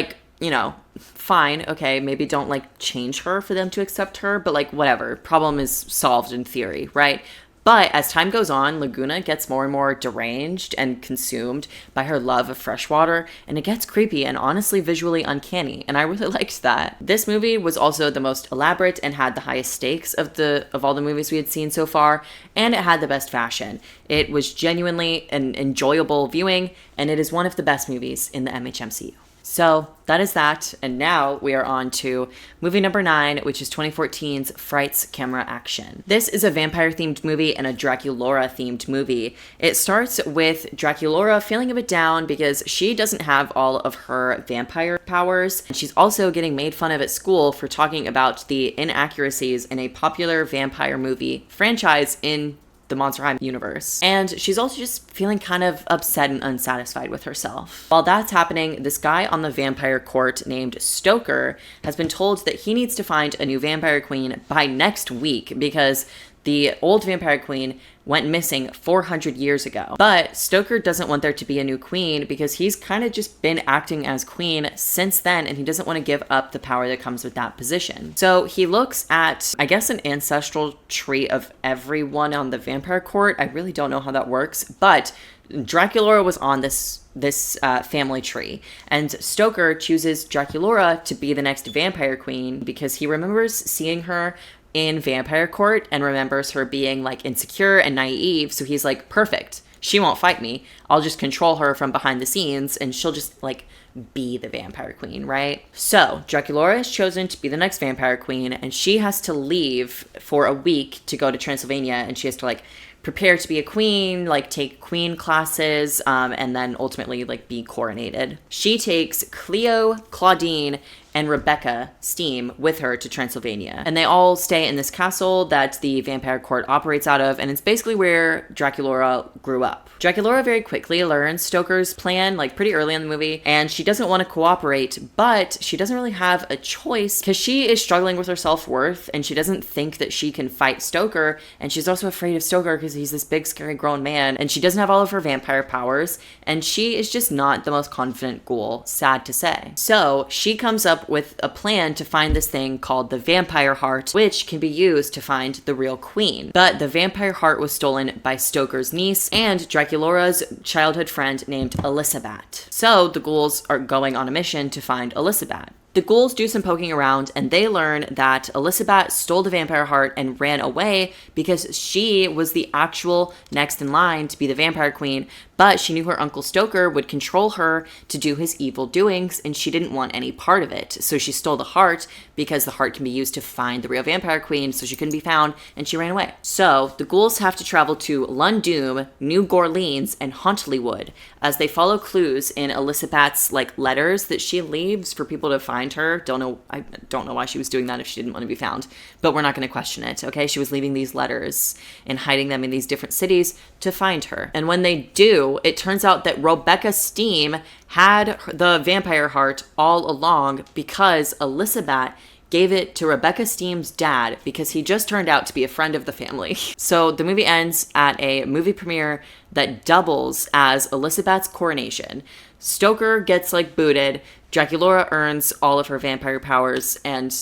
fine, okay, maybe don't change her for them to accept her, but whatever, problem is solved in theory, right? But as time goes on, Laguna gets more and more deranged and consumed by her love of freshwater, and it gets creepy and honestly visually uncanny, and I really liked that. This movie was also the most elaborate and had the highest stakes of all the movies we had seen so far, and it had the best fashion. It was genuinely an enjoyable viewing, and it is one of the best movies in the MHMCU. So that is that. And now we are on to movie number 9, which is 2014's Frights Camera Action. This is a vampire-themed movie and a Draculaura-themed movie. It starts with Draculaura feeling a bit down because she doesn't have all of her vampire powers. And she's also getting made fun of at school for talking about the inaccuracies in a popular vampire movie franchise in the Monster High universe. And she's also just feeling kind of upset and unsatisfied with herself. While that's happening, this guy on the vampire court named Stoker has been told that he needs to find a new vampire queen by next week because the old vampire queen went missing 400 years ago. But Stoker doesn't want there to be a new queen because he's kind of just been acting as queen since then, and he doesn't want to give up the power that comes with that position. So he looks at, I guess, an ancestral tree of everyone on the vampire court. I really don't know how that works, but Draculaura was on this family tree, and Stoker chooses Draculaura to be the next vampire queen because he remembers seeing her in vampire court and remembers her being like insecure and naive. So he's like, perfect, she won't fight me, I'll just control her from behind the scenes and she'll just like be the vampire queen, right? So Draculaura is chosen to be the next vampire queen, and she has to leave for a week to go to Transylvania, and she has to like prepare to be a queen, like take queen classes, and then ultimately like be coronated. She takes Cleo, Claudine, and Rebecca Steam with her to Transylvania. And they all stay in this castle that the vampire court operates out of, and it's basically where Draculaura grew up. Draculaura very quickly learns Stoker's plan, like pretty early in the movie, and she doesn't want to cooperate, but she doesn't really have a choice because she is struggling with her self-worth, and she doesn't think that she can fight Stoker, and she's also afraid of Stoker because he's this big, scary grown man, and she doesn't have all of her vampire powers, and she is just not the most confident ghoul, sad to say. So she comes up with a plan to find this thing called the vampire heart, which can be used to find the real queen. But the vampire heart was stolen by Stoker's niece and Draculaura's childhood friend named Elizabeth. So the ghouls are going on a mission to find Elizabeth. The ghouls do some poking around, and they learn that Elizabeth stole the vampire heart and ran away because she was the actual next in line to be the vampire queen, but she knew her Uncle Stoker would control her to do his evil doings, and she didn't want any part of it. So she stole the heart because the heart can be used to find the real vampire queen, so she couldn't be found, and she ran away. So the ghouls have to travel to Lundum, New Orleans, and Huntlywood as they follow clues in Elizabeth's like letters that she leaves for people to find her. I don't know why she was doing that if she didn't want to be found, but we're not going to question it, okay? She was leaving these letters and hiding them in these different cities to find her. And when they do, it turns out that Rebecca Steam had the vampire heart all along because Elizabeth gave it to Rebecca Steam's dad because he just turned out to be a friend of the family. So the movie ends at a movie premiere that doubles as Elizabeth's coronation. Stoker gets like booted, Draculaura earns all of her vampire powers, and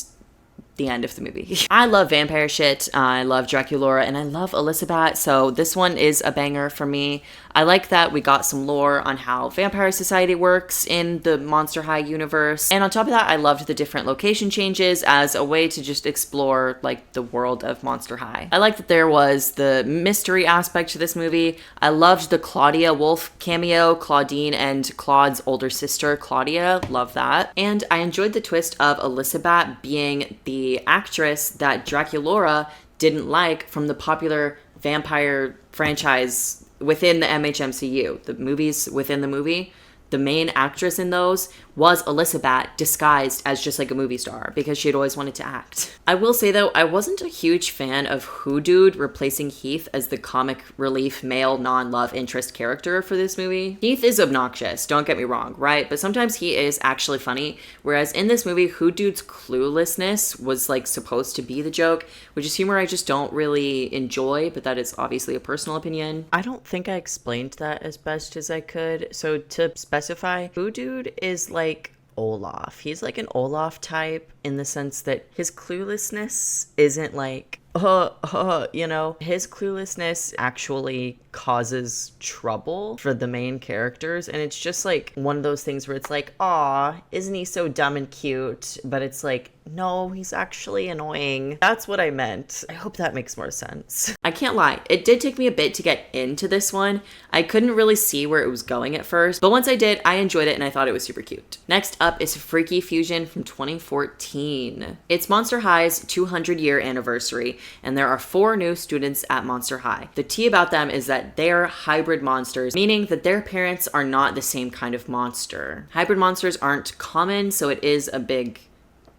the end of the movie. I love vampire shit. I love Draculaura, and I love Elizabeth, so this one is a banger for me. I like that we got some lore on how Vampire Society works in the Monster High universe. And on top of that, I loved the different location changes as a way to just explore like the world of Monster High. I like that there was the mystery aspect to this movie. I loved the Claudia Wolf cameo, Claudine and Claude's older sister, Claudia. Love that. And I enjoyed the twist of Elizabeth being the actress that Draculaura didn't like from the popular vampire franchise within the MHMCU, the movies within the movie. The main actress in those was Elizabeth, disguised as just like a movie star because she had always wanted to act. I will say though, I wasn't a huge fan of Hoodoo replacing Heath as the comic relief male non-love interest character for this movie. Heath is obnoxious, don't get me wrong, right? But sometimes he is actually funny, whereas in this movie, Hoodoo's cluelessness was like supposed to be the joke, which is humor I just don't really enjoy, but that is obviously a personal opinion. I don't think I explained that as best as I could, so to specify, Hoodoo is like Olaf. He's like an Olaf type in the sense that his cluelessness isn't like his cluelessness actually causes trouble for the main characters. And it's just like one of those things where it's like, aw, isn't he so dumb and cute? But it's like, no, he's actually annoying. That's what I meant. I hope that makes more sense. I can't lie. It did take me a bit to get into this one. I couldn't really see where it was going at first, but once I did, I enjoyed it and I thought it was super cute. Next up is Freaky Fusion from 2014. It's Monster High's 200-year anniversary, and there are 4 new students at Monster High. The tea about them is that they're hybrid monsters, meaning that their parents are not the same kind of monster. Hybrid monsters aren't common, so it is a big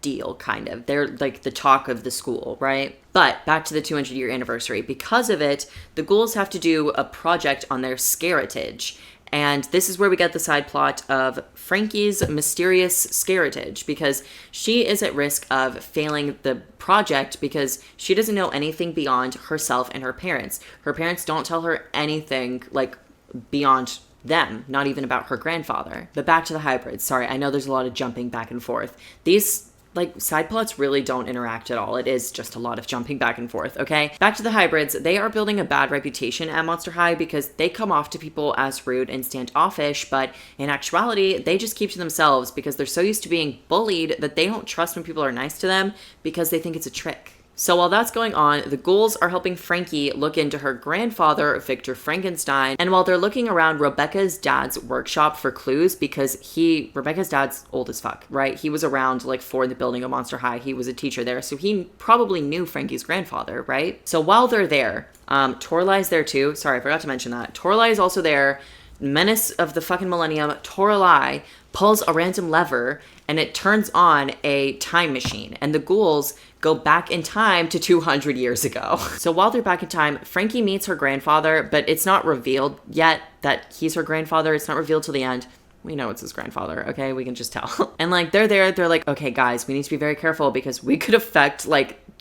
deal, kind of. They're like the talk of the school, right? But back to the 200-year anniversary. Because of it, the ghouls have to do a project on their scaritage. And this is where we get the side plot of Frankie's mysterious scaritage, because she is at risk of failing the project because she doesn't know anything beyond herself and her parents. Her parents don't tell her anything like beyond them, not even about her grandfather. But back to the hybrids. Sorry, I know there's a lot of jumping back and forth. These side plots really don't interact at all. It is just a lot of jumping back and forth, okay? Back to the hybrids. They are building a bad reputation at Monster High because they come off to people as rude and standoffish, but in actuality, they just keep to themselves because they're so used to being bullied that they don't trust when people are nice to them because they think it's a trick. So while that's going on, the ghouls are helping Frankie look into her grandfather, Victor Frankenstein. And while they're looking around Rebecca's dad's workshop for clues, because Rebecca's dad's old as fuck, right? He was around for the building of Monster High. He was a teacher there. So he probably knew Frankie's grandfather, right? So while they're there, Toralai's there too. Sorry, I forgot to mention that. Toralai is also there. Menace of the fucking millennium, Toralai pulls a random lever and it turns on a time machine, and the ghouls go back in time to 200 years ago. So while they're back in time, Frankie meets her grandfather, but it's not revealed yet that he's her grandfather. It's not revealed till the end. We know it's his grandfather, okay? We can just tell. And they're there, they're like, okay, guys, we need to be very careful because we could affect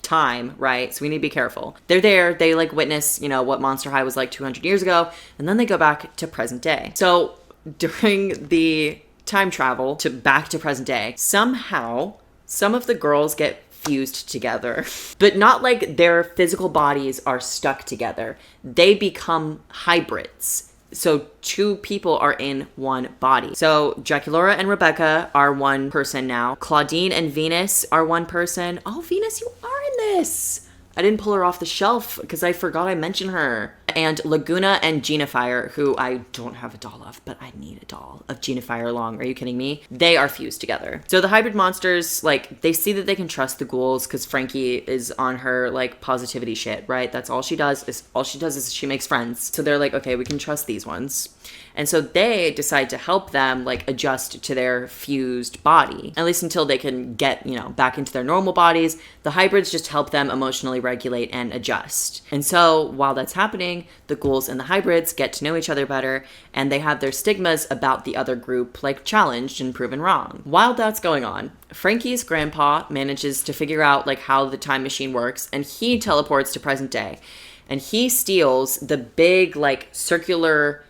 time, right? So we need to be careful. They're there, they witness, what Monster High was like 200 years ago, and then they go back to present day. So during the time travel back to present day, somehow some of the girls get fused together, but not their physical bodies are stuck together. They become hybrids. So 2 people are in one body. So Draculaura and Rebecca are one person now. Claudine and Venus are one person. Oh, Venus, you are in this. I didn't pull her off the shelf because I forgot I mentioned her. And Laguna and Genifire, who I don't have a doll of, but I need a doll of Genifire Long. Are you kidding me? They are fused together. So the hybrid monsters, they see that they can trust the ghouls because Frankie is on her, positivity shit, right? That's all she does is she makes friends. So they're like, okay, we can trust these ones. And so they decide to help them adjust to their fused body, at least until they can get, back into their normal bodies. The hybrids just help them emotionally regulate and adjust. And so while that's happening, the ghouls and the hybrids get to know each other better, and they have their stigmas about the other group challenged and proven wrong. While that's going on, Frankie's grandpa manages to figure out how the time machine works, and he teleports to present day. And he steals the big circular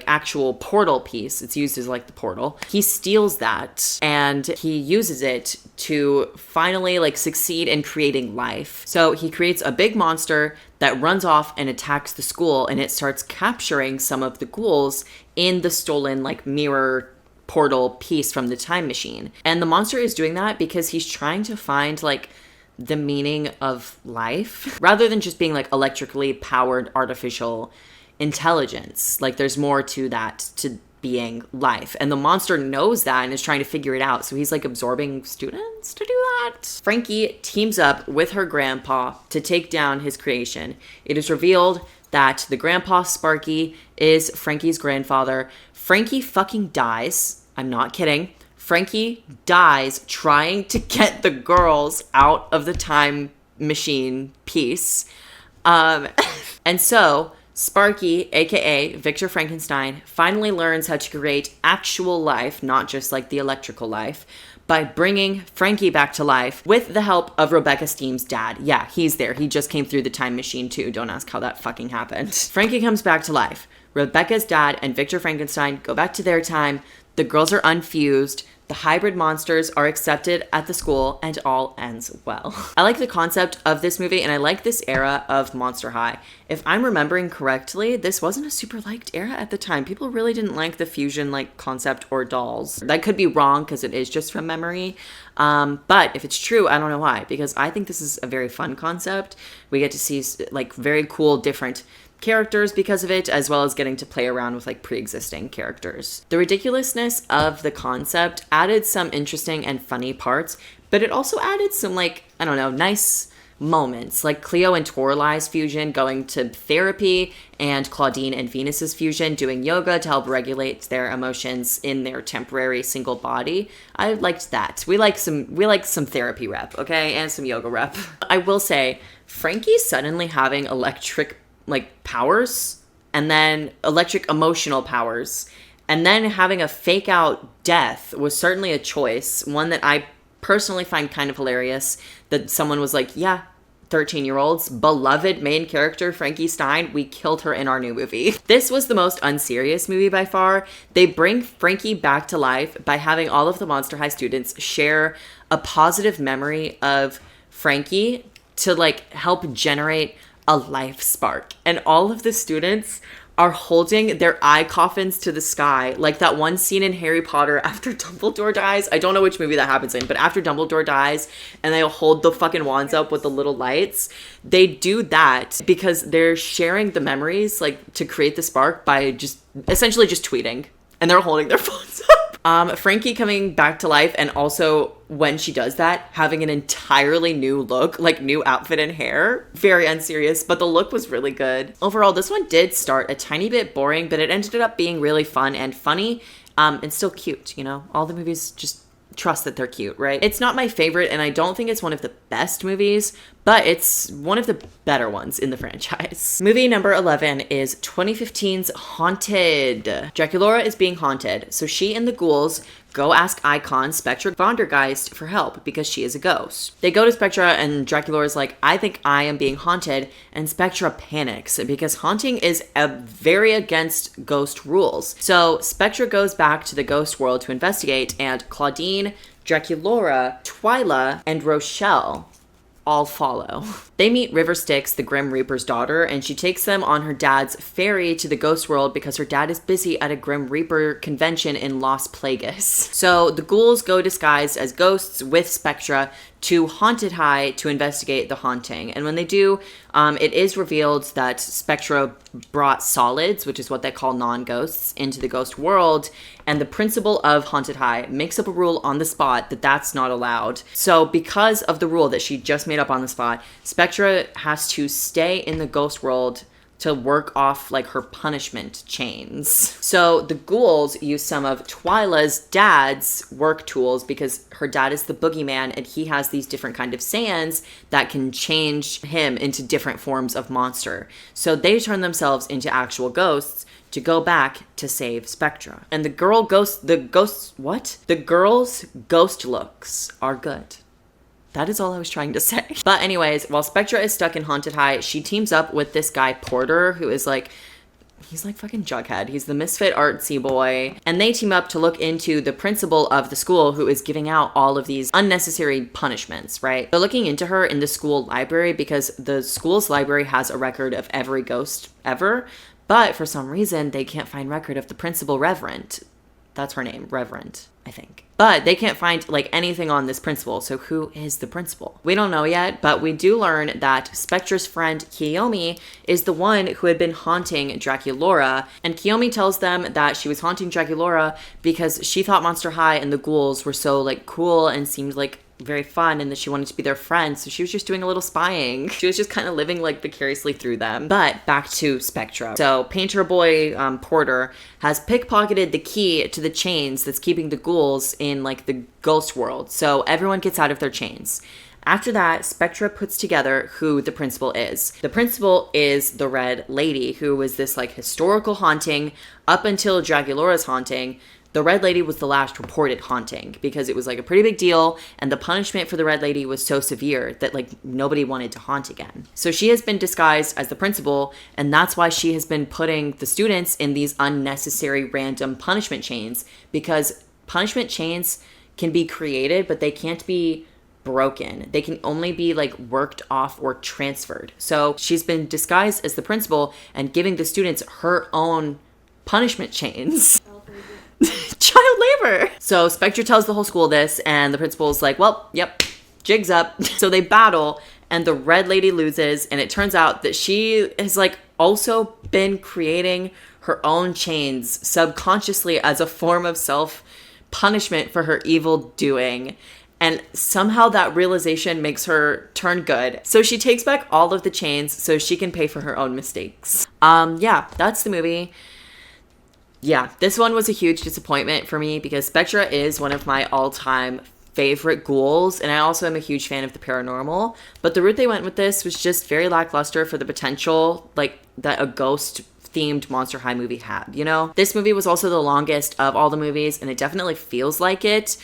actual portal piece. It's used as the portal. He steals that and he uses it to finally succeed in creating life. So he creates a big monster that runs off and attacks the school, and it starts capturing some of the ghouls in the stolen mirror portal piece from the time machine. And the monster is doing that because he's trying to find the meaning of life rather than just being electrically powered artificial intelligence. There's more to that, to being life. And the monster knows that and is trying to figure it out. So he's absorbing students to do that. Frankie teams up with her grandpa to take down his creation. It is revealed that the grandpa, Sparky, is Frankie's grandfather. Frankie fucking dies. I'm not kidding. Frankie dies trying to get the girls out of the time machine piece. And so Sparky, aka Victor Frankenstein, finally learns how to create actual life, not just the electrical life, by bringing Frankie back to life with the help of Rebecca Steam's dad. Yeah, he's there. He just came through the time machine too. Don't ask how that fucking happened. Frankie comes back to life. Rebecca's dad and Victor Frankenstein go back to their time. The girls are unfused. The hybrid monsters are accepted at the school and all ends well. I like the concept of this movie and I like this era of Monster High. If I'm remembering correctly, this wasn't a super liked era at the time. People really didn't like the fusion like concept or dolls. That could be wrong because it is just from memory. But if it's true, I don't know why, because I think this is a very fun concept. We get to see like very cool different characters because of it, as well as getting to play around with like pre-existing characters. The ridiculousness of the concept added some interesting and funny parts, but it also added some like, I don't know, nice moments, like Cleo and Toralai's fusion going to therapy and Claudine and Venus's fusion doing yoga to help regulate their emotions in their temporary single body. I liked that. We like some therapy rep, okay? And some yoga rep. I will say, Frankie suddenly having electric like powers and then electric emotional powers and then having a fake out death was certainly a choice, one that I personally find kind of hilarious, that someone was like, yeah, 13-year-olds, beloved main character Frankie Stein, we killed her in our new movie. This was the most unserious movie by far. They bring Frankie back to life by having all of the Monster High students share a positive memory of Frankie to like help generate a life spark. And all of the students are holding their eye coffins to the sky, like that one scene in Harry Potter after Dumbledore dies. I don't know which movie that happens in, but after Dumbledore dies and they'll hold the fucking wands up with the little lights, they do that because they're sharing the memories like to create the spark by just essentially just tweeting, and they're holding their phones up. Frankie coming back to life, and also when she does that, having an entirely new look, like new outfit and hair. Very unserious, but the look was really good. Overall, this one did start a tiny bit boring, but it ended up being really fun and funny, and still cute, you know? All the movies just trust that they're cute, right? It's not my favorite, and I don't think it's one of the best movies, but it's one of the better ones in the franchise. Movie number 11 is 2015's Haunted. Draculaura is being haunted, so she and the ghouls go ask Icon Spectra Vondergeist for help because she is a ghost. They go to Spectra and Draculaura's like, I think I am being haunted, and Spectra panics because haunting is very against ghost rules. So Spectra goes back to the ghost world to investigate, and Claudine, Draculaura, Twyla, and Rochelle all follow. They meet River Styx, the Grim Reaper's daughter, and she takes them on her dad's ferry to the ghost world because her dad is busy at a Grim Reaper convention in Las Plagas. So the ghouls go disguised as ghosts with Spectra to Haunted High to investigate the haunting. And when they do, it is revealed that Spectra brought solids, which is what they call non-ghosts, into the ghost world. And the principal of Haunted High makes up a rule on the spot that that's not allowed. So because of the rule that she just made up on the spot, Spectra has to stay in the ghost world to work off like her punishment chains. So the ghouls use some of Twyla's dad's work tools because her dad is the boogeyman and he has these different kind of sands that can change him into different forms of monster. So they turn themselves into actual ghosts to go back to save Spectra. And the girl's ghost looks are good. That is all I was trying to say. But anyways, while Spectra is stuck in Haunted High, she teams up with this guy, Porter, who is like, he's like fucking Jughead. He's the misfit artsy boy. And they team up to look into the principal of the school who is giving out all of these unnecessary punishments, right? They're looking into her in the school library because the school's library has a record of every ghost ever. But for some reason, they can't find record of the principal, Reverend. That's her name, Reverend, I think. But they can't find like anything on this principal. So who is the principal? We don't know yet, but we do learn that Spectra's friend Kiyomi is the one who had been haunting Draculaura. And Kiyomi tells them that she was haunting Draculaura because she thought Monster High and the ghouls were so like cool and seemed like very fun and that she wanted to be their friend. So she was just doing a little spying. She was just kind of living like vicariously through them. But back to Spectra. So Painter Boy Porter has pickpocketed the key to the chains that's keeping the ghouls in like the ghost world. So everyone gets out of their chains. After that, Spectra puts together who the principal is. The principal is the Red Lady, who was this like historical haunting up until Draculaura's haunting. The Red Lady was the last reported haunting because it was like a pretty big deal, and the punishment for the Red Lady was so severe that like nobody wanted to haunt again. So she has been disguised as the principal, and that's why she has been putting the students in these unnecessary random punishment chains, because punishment chains can be created, but they can't be broken. They can only be like worked off or transferred. So she's been disguised as the principal and giving the students her own punishment chains. Child labor. So Spectra tells the whole school this, and the principal's like, well, yep, jig's up. So they battle, and the red lady loses, and it turns out that she has like also been creating her own chains subconsciously as a form of self-punishment for her evil doing. And somehow that realization makes her turn good. So she takes back all of the chains so she can pay for her own mistakes. Yeah, that's the movie. Yeah, this one was a huge disappointment for me because Spectra is one of my all-time favorite ghouls, and I also am a huge fan of the paranormal. But the route they went with this was just very lackluster for the potential, like, that a ghost themed Monster High movie had, you know? This movie was also the longest of all the movies, and it definitely feels like it.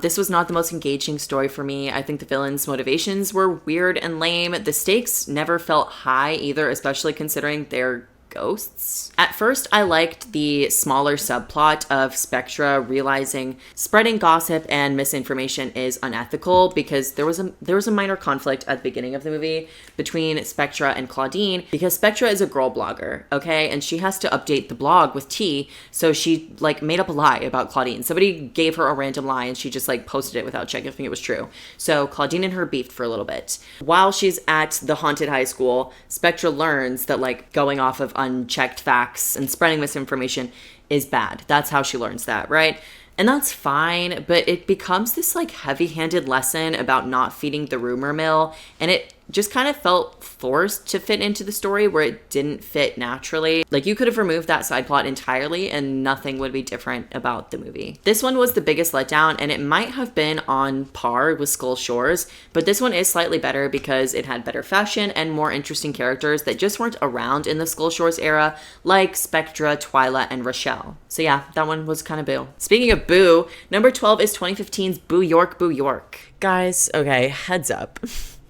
This was not the most engaging story for me. I think the villains' motivations were weird and lame. The stakes never felt high either, especially considering they're ghosts. At first, I liked the smaller subplot of Spectra realizing spreading gossip and misinformation is unethical, because there was a minor conflict at the beginning of the movie between Spectra and Claudine, because Spectra is a girl blogger, okay, and she has to update the blog with tea, so she like made up a lie about Claudine. Somebody gave her a random lie and she just like posted it without checking if it was true. So Claudine and her beefed for a little bit. While she's at the haunted high school, Spectra learns that like going off of unchecked facts and spreading misinformation is bad. That's how she learns that, right? And that's fine, but it becomes this like heavy-handed lesson about not feeding the rumor mill, and it just kind of felt forced to fit into the story where it didn't fit naturally. Like, you could have removed that side plot entirely and nothing would be different about the movie. This one was the biggest letdown, and it might have been on par with Skull Shores, but this one is slightly better because it had better fashion and more interesting characters that just weren't around in the Skull Shores era, like Spectra, Twyla, and Rochelle. So yeah, that one was kind of boo. Speaking of boo, number 12 is 2015's Boo York, Boo York. Guys, okay, heads up.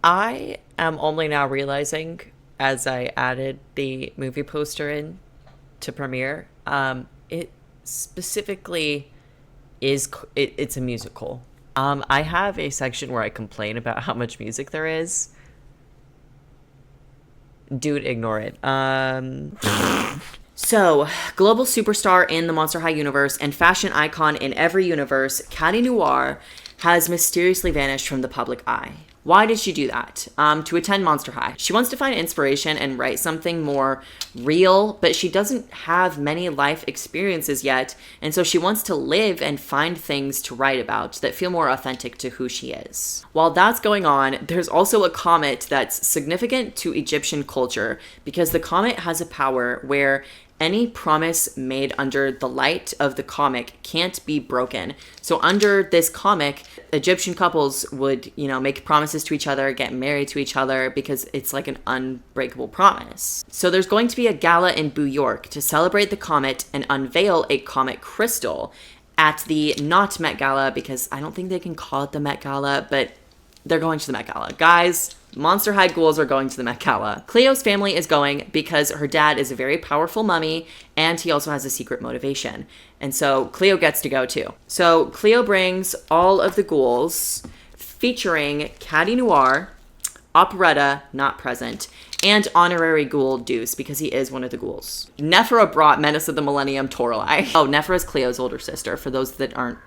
I am only now realizing, as I added the movie poster in to Premiere, it specifically is, it's a musical. I have a section where I complain about how much music there is. Dude, ignore it. So, global superstar in the Monster High universe and fashion icon in every universe, Caddy Noir has mysteriously vanished from the public eye. Why did she do that? To attend Monster High. She wants to find inspiration and write something more real, but she doesn't have many life experiences yet, and so she wants to live and find things to write about that feel more authentic to who she is. While that's going on, there's also a comet that's significant to Egyptian culture, because the comet has a power where any promise made under the light of the comic can't be broken. So under this comic, Egyptian couples would, make promises to each other, get married to each other, because it's like an unbreakable promise. So there's going to be a gala in Boo York to celebrate the comet and unveil a comet crystal at the not Met Gala, because I don't think they can call it the Met Gala, but they're going to the Met Gala. Guys, Monster High ghouls are going to the Met Gala. Cleo's family is going because her dad is a very powerful mummy, and he also has a secret motivation. And so Cleo gets to go too. So Cleo brings all of the ghouls, featuring Caddy Noir, Operetta, not present, and honorary ghoul Deuce, because he is one of the ghouls. Nephra brought Menace of the Millennium Toralei. Oh, Nephra is Cleo's older sister, for those that aren't,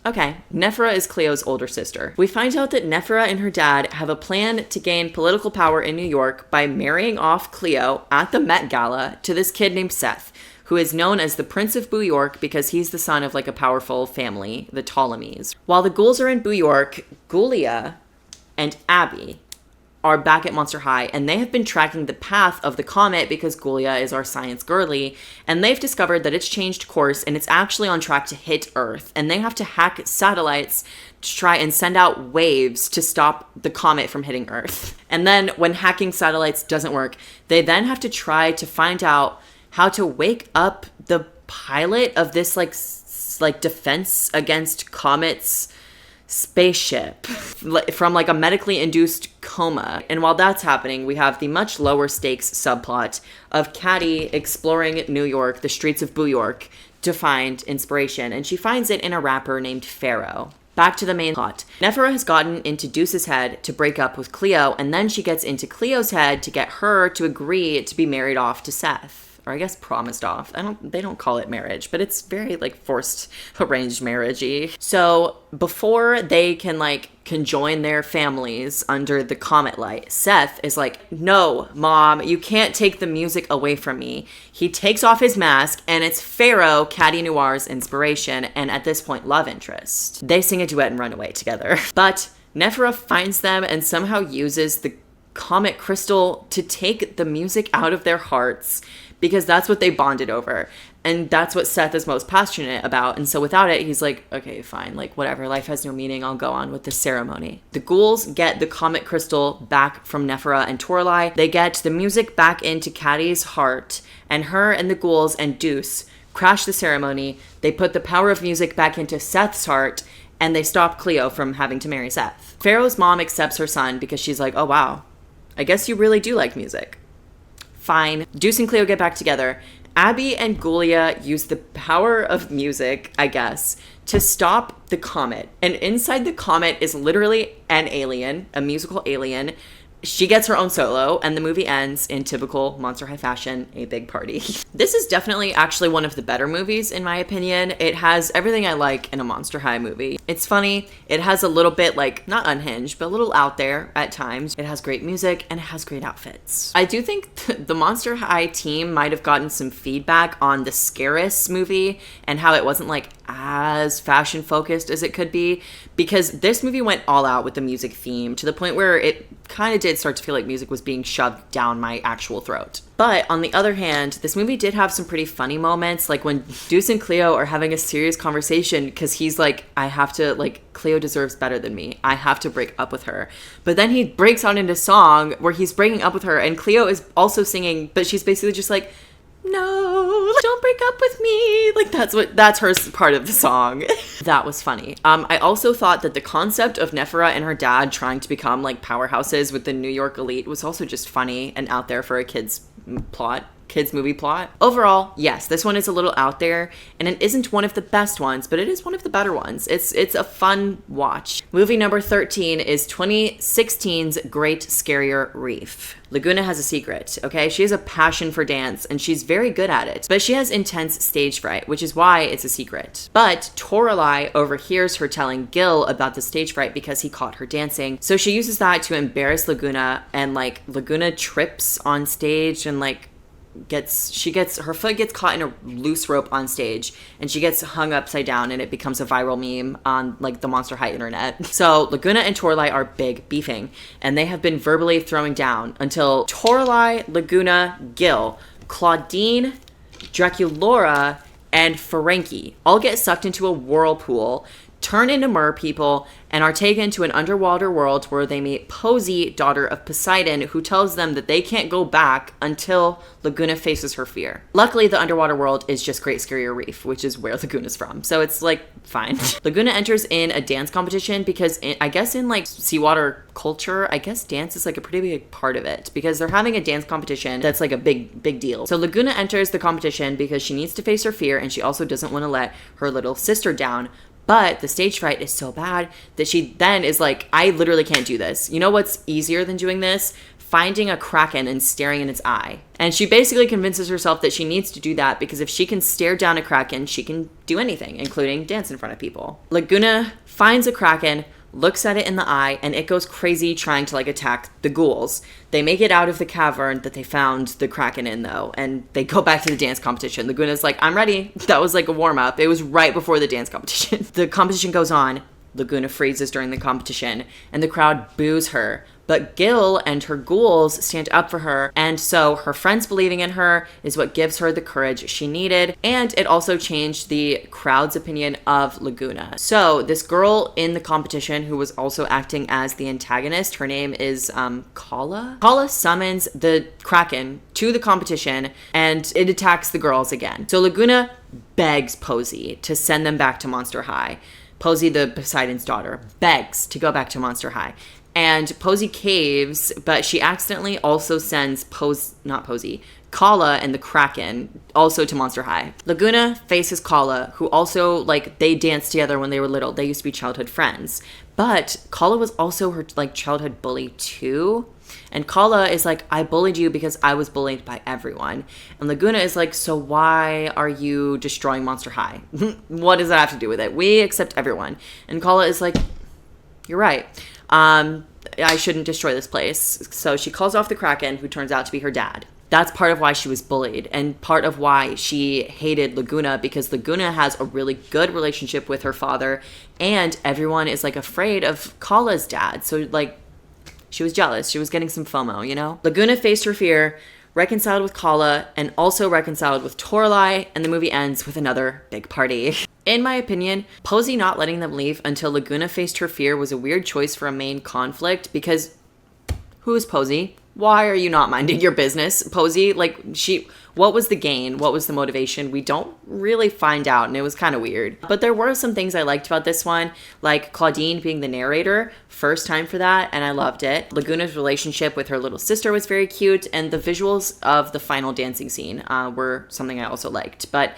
Okay, Nephra is Cleo's older sister. We find out that Nephra and her dad have a plan to gain political power in New York by marrying off Cleo at the Met Gala to this kid named Seth, who is known as the Prince of Boo York because he's the son of a powerful family, the Ptolemies. While the ghouls are in Boo York, Ghoulia and Abby are back at Monster High, and they have been tracking the path of the comet because Ghoulia is our science girly, and they've discovered that it's changed course and it's actually on track to hit Earth, and they have to hack satellites to try and send out waves to stop the comet from hitting Earth. And then when hacking satellites doesn't work, they then have to try to find out how to wake up the pilot of this like defense against comets spaceship from like a medically induced coma. And while that's happening, we have the much lower stakes subplot of Caddy exploring New York, the streets of Boo York, to find inspiration. And she finds it in a rapper named Pharaoh. Back to the main plot. Nephra has gotten into Deuce's head to break up with Cleo, and then she gets into Cleo's head to get her to agree to be married off to Seth. Or I guess promised off. They don't call it marriage, but it's very like forced arranged marriage-y. So before they can like conjoin their families under the comet light, Seth is like, no, Mom, you can't take the music away from me. He takes off his mask and it's Pharaoh, Caddy Noir's inspiration, and at this point, love interest. They sing a duet and run away together. But Nephra finds them and somehow uses the comet crystal to take the music out of their hearts, because that's what they bonded over. And that's what Seth is most passionate about. And so without it, he's like, okay, fine, like whatever, life has no meaning, I'll go on with the ceremony. The ghouls get the comet crystal back from Nephra and Torlai. They get the music back into Caddy's heart, and her and the ghouls and Deuce crash the ceremony. They put the power of music back into Seth's heart, and they stop Cleo from having to marry Seth. Pharaoh's mom accepts her son because she's like, oh wow, I guess you really do like music. Fine. Deuce and Cleo get back together. Abby and Ghoulia use the power of music, I guess, to stop the comet. And inside the comet is literally an alien, a musical alien. She gets her own solo, and the movie ends in typical Monster High fashion, a big party. This is definitely actually one of the better movies, in my opinion. It has everything I like in a Monster High movie. It's funny. It has a little bit, like, not unhinged, but a little out there at times. It has great music, and it has great outfits. I do think the Monster High team might have gotten some feedback on the Scaris movie and how it wasn't, like, as fashion focused as it could be, because this movie went all out with the music theme to the point where it kind of did start to feel like music was being shoved down my actual throat. But on the other hand, this movie did have some pretty funny moments, like when Deuce and Cleo are having a serious conversation because he's like, I have to, like, Cleo deserves better than me. I have to break up with her. But then he breaks out into song where he's breaking up with her, and Cleo is also singing, but she's basically just like, no, don't break up with me. Like, that's her part of the song. That was funny. I also thought that the concept of Nephra and her dad trying to become like powerhouses with the New York elite was also just funny and out there for a kid's movie plot. Overall, yes, this one is a little out there, and it isn't one of the best ones, but it is one of the better ones. It's a fun watch. Movie number 13 is 2016's Great Scarier Reef. Laguna has a secret, okay? She has a passion for dance, and she's very good at it, but she has intense stage fright, which is why it's a secret. But Toralei overhears her telling Gil about the stage fright because he caught her dancing, so she uses that to embarrass Laguna, and like Laguna trips on stage and like her foot gets caught in a loose rope on stage, and she gets hung upside down, and it becomes a viral meme on like the Monster High internet. So Laguna and Toralei are big beefing, and they have been verbally throwing down until Toralei, Laguna, Gil, Claudine, Draculora, and Ferengi all get sucked into a whirlpool, turn into mer people, and are taken to an underwater world where they meet Posey, daughter of Poseidon, who tells them that they can't go back until Laguna faces her fear. Luckily, the underwater world is just Great Scarier Reef, which is where Laguna's from, so it's like fine. Laguna enters in a dance competition because I guess in like seawater culture, I guess dance is like a pretty big part of it, because they're having a dance competition that's like a big deal. So Laguna enters the competition because she needs to face her fear, and she also doesn't want to let her little sister down. But the stage fright is so bad that she then is like, I literally can't do this. You know what's easier than doing this? Finding a kraken and staring in its eye. And she basically convinces herself that she needs to do that because if she can stare down a kraken, she can do anything, including dance in front of people. Laguna finds a kraken, looks at it in the eye, and it goes crazy trying to like attack the ghouls. They make it out of the cavern that they found the kraken in though, and they go back to the dance competition. Laguna's like, I'm ready. That was like a warm-up. It was right before the dance competition. The competition goes on. Laguna freezes during the competition, and the crowd boos her. But Gil and her ghouls stand up for her, and so her friends believing in her is what gives her the courage she needed, and it also changed the crowd's opinion of Laguna. So this girl in the competition who was also acting as the antagonist, her name is Kala. Kala summons the Kraken to the competition, and it attacks the girls again. So Laguna begs Posey to send them back to Monster High. Posey, the Poseidon's daughter, begs to go back to Monster High. And Posey caves, but she accidentally also sends Kala and the Kraken also to Monster High. Laguna faces Kala, who also, like, they danced together when they were little. They used to be childhood friends. But Kala was also her, like, childhood bully too. And Kala is like, I bullied you because I was bullied by everyone. And Laguna is like, so why are you destroying Monster High? What does that have to do with it? We accept everyone. And Kala is like, you're right. I shouldn't destroy this place. So she calls off the Kraken, who turns out to be her dad. That's part of why she was bullied and part of why she hated Laguna, because Laguna has a really good relationship with her father and everyone is like afraid of Kala's dad. So like she was jealous. She was getting some FOMO, you know? Laguna faced her fear, reconciled with Kala, and also reconciled with Toralei, and the movie ends with another big party. In my opinion, Posey not letting them leave until Laguna faced her fear was a weird choice for a main conflict, because who is Posey? Why are you not minding your business? Posey, like, what was the gain? What was the motivation? We don't really find out, and it was kind of weird. But there were some things I liked about this one, like Claudine being the narrator, first time for that, and I loved it. Laguna's relationship with her little sister was very cute, and the visuals of the final dancing scene were something I also liked. But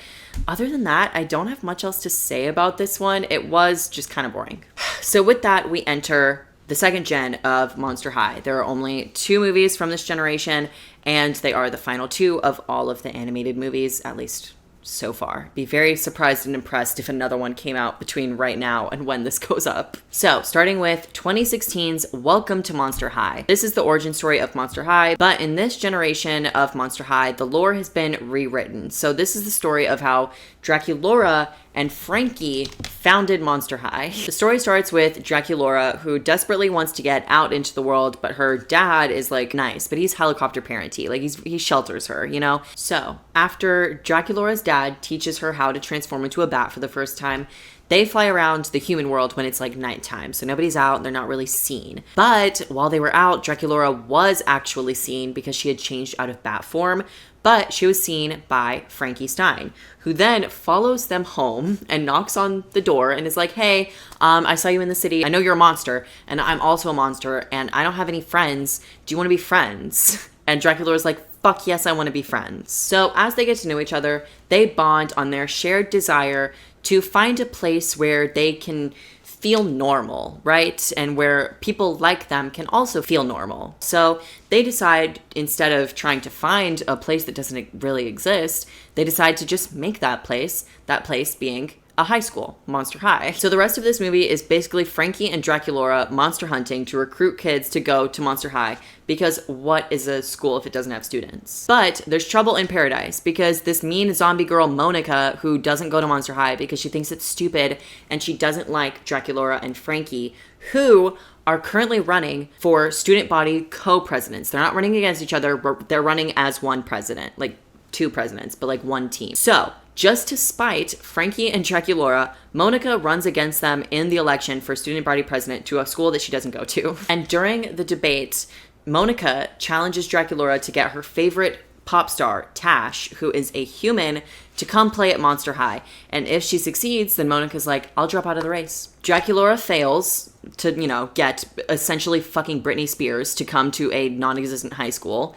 other than that, I don't have much else to say about this one. It was just kind of boring. So with that, we enter the second gen of Monster High. There are only 2 movies from this generation, and they are the final 2 of all of the animated movies, at least so far. Be very surprised and impressed if another one came out between right now and when this goes up. So, starting with 2016's Welcome to Monster High. This is the origin story of Monster High, but in this generation of Monster High, the lore has been rewritten. So this is the story of how Draculaura and Frankie founded Monster High. The story starts with Draculaura, who desperately wants to get out into the world, but her dad is like nice, but he's helicopter parenty. Like he shelters her, you know? So after Draculaura's dad teaches her how to transform into a bat for the first time, they fly around the human world when it's like nighttime, so nobody's out and they're not really seen. But while they were out, Draculaura was actually seen because she had changed out of bat form, but she was seen by Frankie Stein, who then follows them home and knocks on the door and is like, hey, I saw you in the city. I know you're a monster, and I'm also a monster, and I don't have any friends. Do you want to be friends? And Draculaura's like, fuck yes, I want to be friends. So as they get to know each other, they bond on their shared desire to find a place where they can feel normal, right? And where people like them can also feel normal. So they decide, instead of trying to find a place that doesn't really exist, they decide to just make that place being a high school, Monster High. So the rest of this movie is basically Frankie and Draculaura monster hunting to recruit kids to go to Monster High, because what is a school if it doesn't have students? But there's trouble in paradise, because this mean zombie girl Monica, who doesn't go to Monster High because she thinks it's stupid and she doesn't like Draculaura and Frankie, who are currently running for student body co-presidents. They're not running against each other, they're running as one president, like 2 presidents, but like one team. So just to spite Frankie and Draculaura, Monica runs against them in the election for student body president to a school that she doesn't go to. And during the debate, Monica challenges Draculaura to get her favorite pop star, Tash, who is a human, to come play at Monster High. And if she succeeds, then Monica's like, I'll drop out of the race. Draculaura fails to, get essentially fucking Britney Spears to come to a non-existent high school.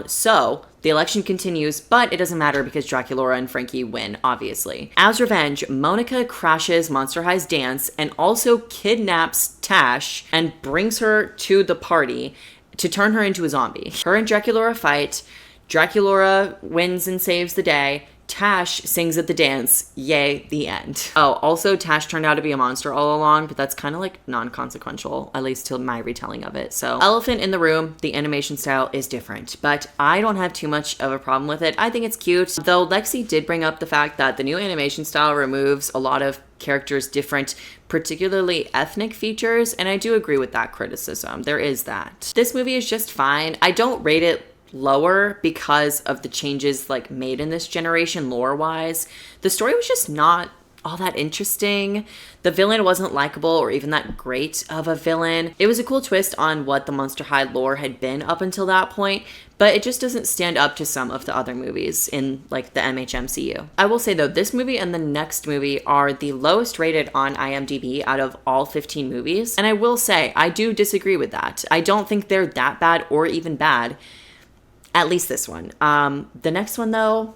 So the election continues, but it doesn't matter because Draculaura and Frankie win, obviously. As revenge, Monica crashes Monster High's dance and also kidnaps Tash and brings her to the party to turn her into a zombie. Her and Draculaura fight. Draculaura wins and saves the day. Tash sings at the dance. Yay, the end. Oh, also Tash turned out to be a monster all along, but that's kind of like non-consequential, at least to my retelling of it. So Elephant in the Room, the animation style is different, but I don't have too much of a problem with it. I think it's cute, though Lexi did bring up the fact that the new animation style removes a lot of characters' different, particularly ethnic features, and I do agree with that criticism. There is that. This movie is just fine. I don't rate it lower because of the changes like made in this generation lore wise. The story was just not all that interesting. The villain wasn't likable or even that great of a villain. It was a cool twist on what the Monster High lore had been up until that point, but it just doesn't stand up to some of the other movies in like the MHMCU. I will say though, this movie and the next movie are the lowest rated on IMDb out of all 15 movies. And I will say, I do disagree with that. I don't think they're that bad or even bad. At least this one. The next one though,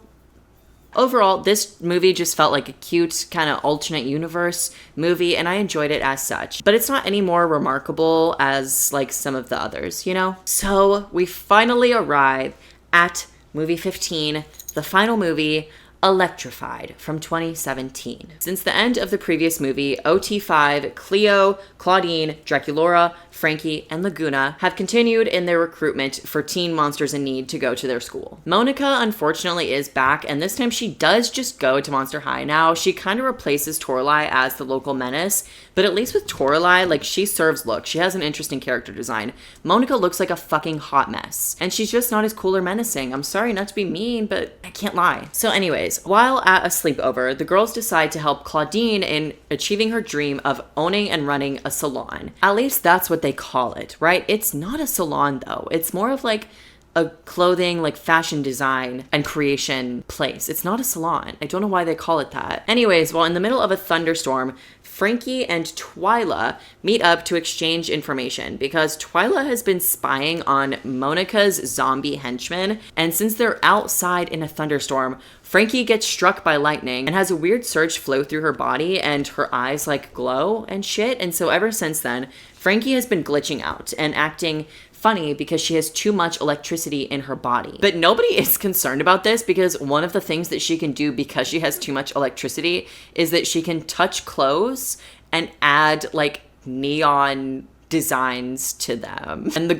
overall, this movie just felt like a cute kind of alternate universe movie, and I enjoyed it as such. But it's not any more remarkable as like some of the others, you know? So we finally arrive at movie 15, the final movie, Electrified from 2017. Since the end of the previous movie, OT5, Cleo, Claudine, Draculaura, Frankie, and Laguna have continued in their recruitment for teen monsters in need to go to their school. Monica, unfortunately, is back, and this time she does just go to Monster High. Now, she kind of replaces Toralei as the local menace, but at least with Toralei, like, she serves looks. She has an interesting character design. Monica looks like a fucking hot mess, and she's just not as cool or menacing. I'm sorry not to be mean, but I can't lie. So anyways, while at a sleepover, the girls decide to help Claudine in achieving her dream of owning and running a salon. At least that's what they call it, right? It's not a salon though. It's more of like a clothing, like fashion design and creation place. It's not a salon. I don't know why they call it that. Anyways, while in the middle of a thunderstorm, Frankie and Twyla meet up to exchange information because Twyla has been spying on Monica's zombie henchmen, and since they're outside in a thunderstorm, Frankie gets struck by lightning and has a weird surge flow through her body and her eyes like glow and shit. And so ever since then, Frankie has been glitching out and acting funny because she has too much electricity in her body. But nobody is concerned about this because one of the things that she can do because she has too much electricity is that she can touch clothes and add like neon designs to them. And the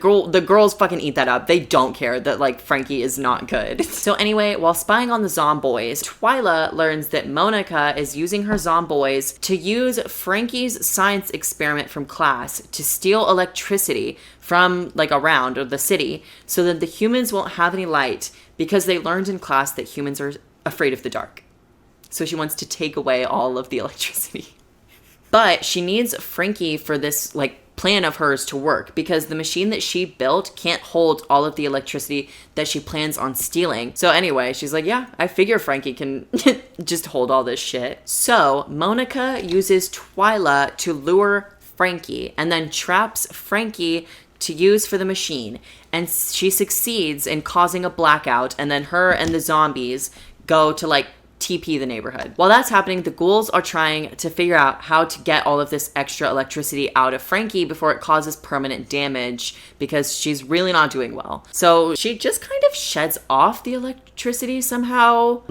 girls fucking eat that up. They don't care that like Frankie is not good. So anyway, while spying on the zomboys, Twyla learns that Monica is using her zomboys to use Frankie's science experiment from class to steal electricity from like around or the city so that the humans won't have any light because they learned in class that humans are afraid of the dark. So she wants to take away all of the electricity. But she needs Frankie for this like plan of hers to work because the machine that she built can't hold all of the electricity that she plans on stealing. So anyway, she's like, yeah, I figure Frankie can just hold all this shit. So Monica uses Twyla to lure Frankie and then traps Frankie to use for the machine. And she succeeds in causing a blackout, and then her and the zombies go to like TP the neighborhood. While that's happening, the ghouls are trying to figure out how to get all of this extra electricity out of Frankie before it causes permanent damage because she's really not doing well. So she just kind of sheds off the electricity somehow,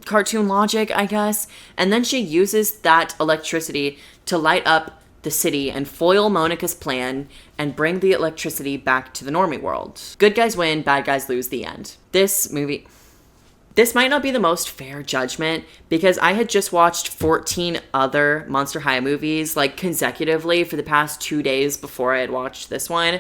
cartoon logic, I guess, and then she uses that electricity to light up the city and foil Monica's plan and bring the electricity back to the normie world. Good guys win, bad guys lose, the end. This might not be the most fair judgment because I had just watched 14 other Monster High movies like consecutively for the past 2 days before I had watched this one.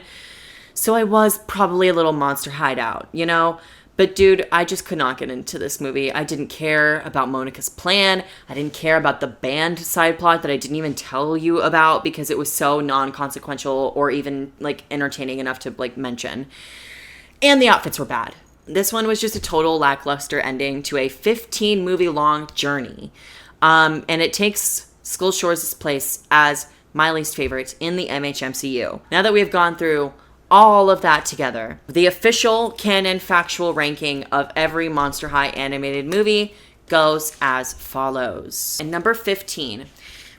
So I was probably a little Monster High'd out, you know? But dude, I just could not get into this movie. I didn't care about Monica's plan. I didn't care about the band side plot that I didn't even tell you about because it was so non-consequential or even like entertaining enough to like mention. And the outfits were bad. This one was just a total lackluster ending to a 15 movie long journey. And it takes Skull Shores' place as my least favorite in the MHMCU. Now that we have gone through all of that together, the official canon factual ranking of every Monster High animated movie goes as follows. In number 15,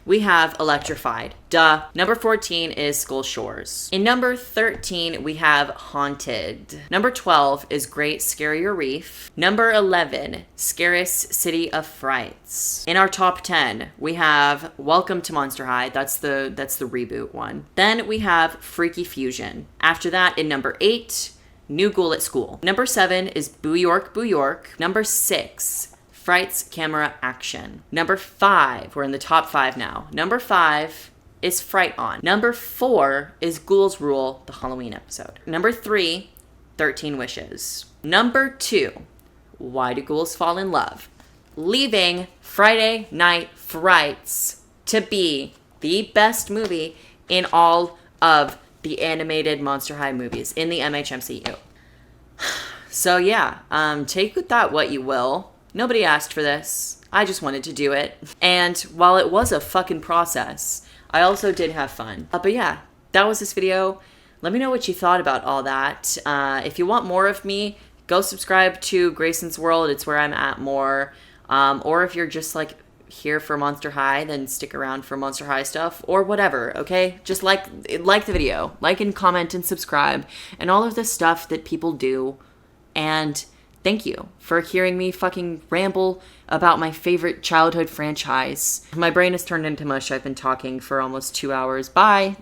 we have Electrified. Duh. Number 14 is Skull Shores. In number 13, we have Haunted. Number 12 is Great Scarier Reef. Number 11, Scariest City of Frights. In our top 10, we have Welcome to Monster High. That's the reboot one. Then we have Freaky Fusion. After that, in number 8, New Ghoul at School. Number 7 is Boo York, Boo York. Number 6, Frights Camera Action. Number 5, we're in the top 5 now. Number 5 is Fright On. Number 4 is Ghouls Rule, the Halloween episode. Number 3, 13 Wishes. Number 2, Why Do Ghouls Fall in Love? Leaving Friday Night rights to be the best movie in all of the animated Monster High movies in the MHMCU. So yeah, take with that what you will. Nobody asked for this. I just wanted to do it. And while it was a fucking process, I also did have fun. But yeah, that was this video. Let me know what you thought about all that. If you want more of me, go subscribe to Grayson's World. It's where I'm at more. Or if you're just like here for Monster High, then stick around for Monster High stuff or whatever, okay? Just like the video. Like and comment and subscribe and all of the stuff that people do. And thank you for hearing me fucking ramble about my favorite childhood franchise. My brain has turned into mush. I've been talking for almost 2 hours. Bye.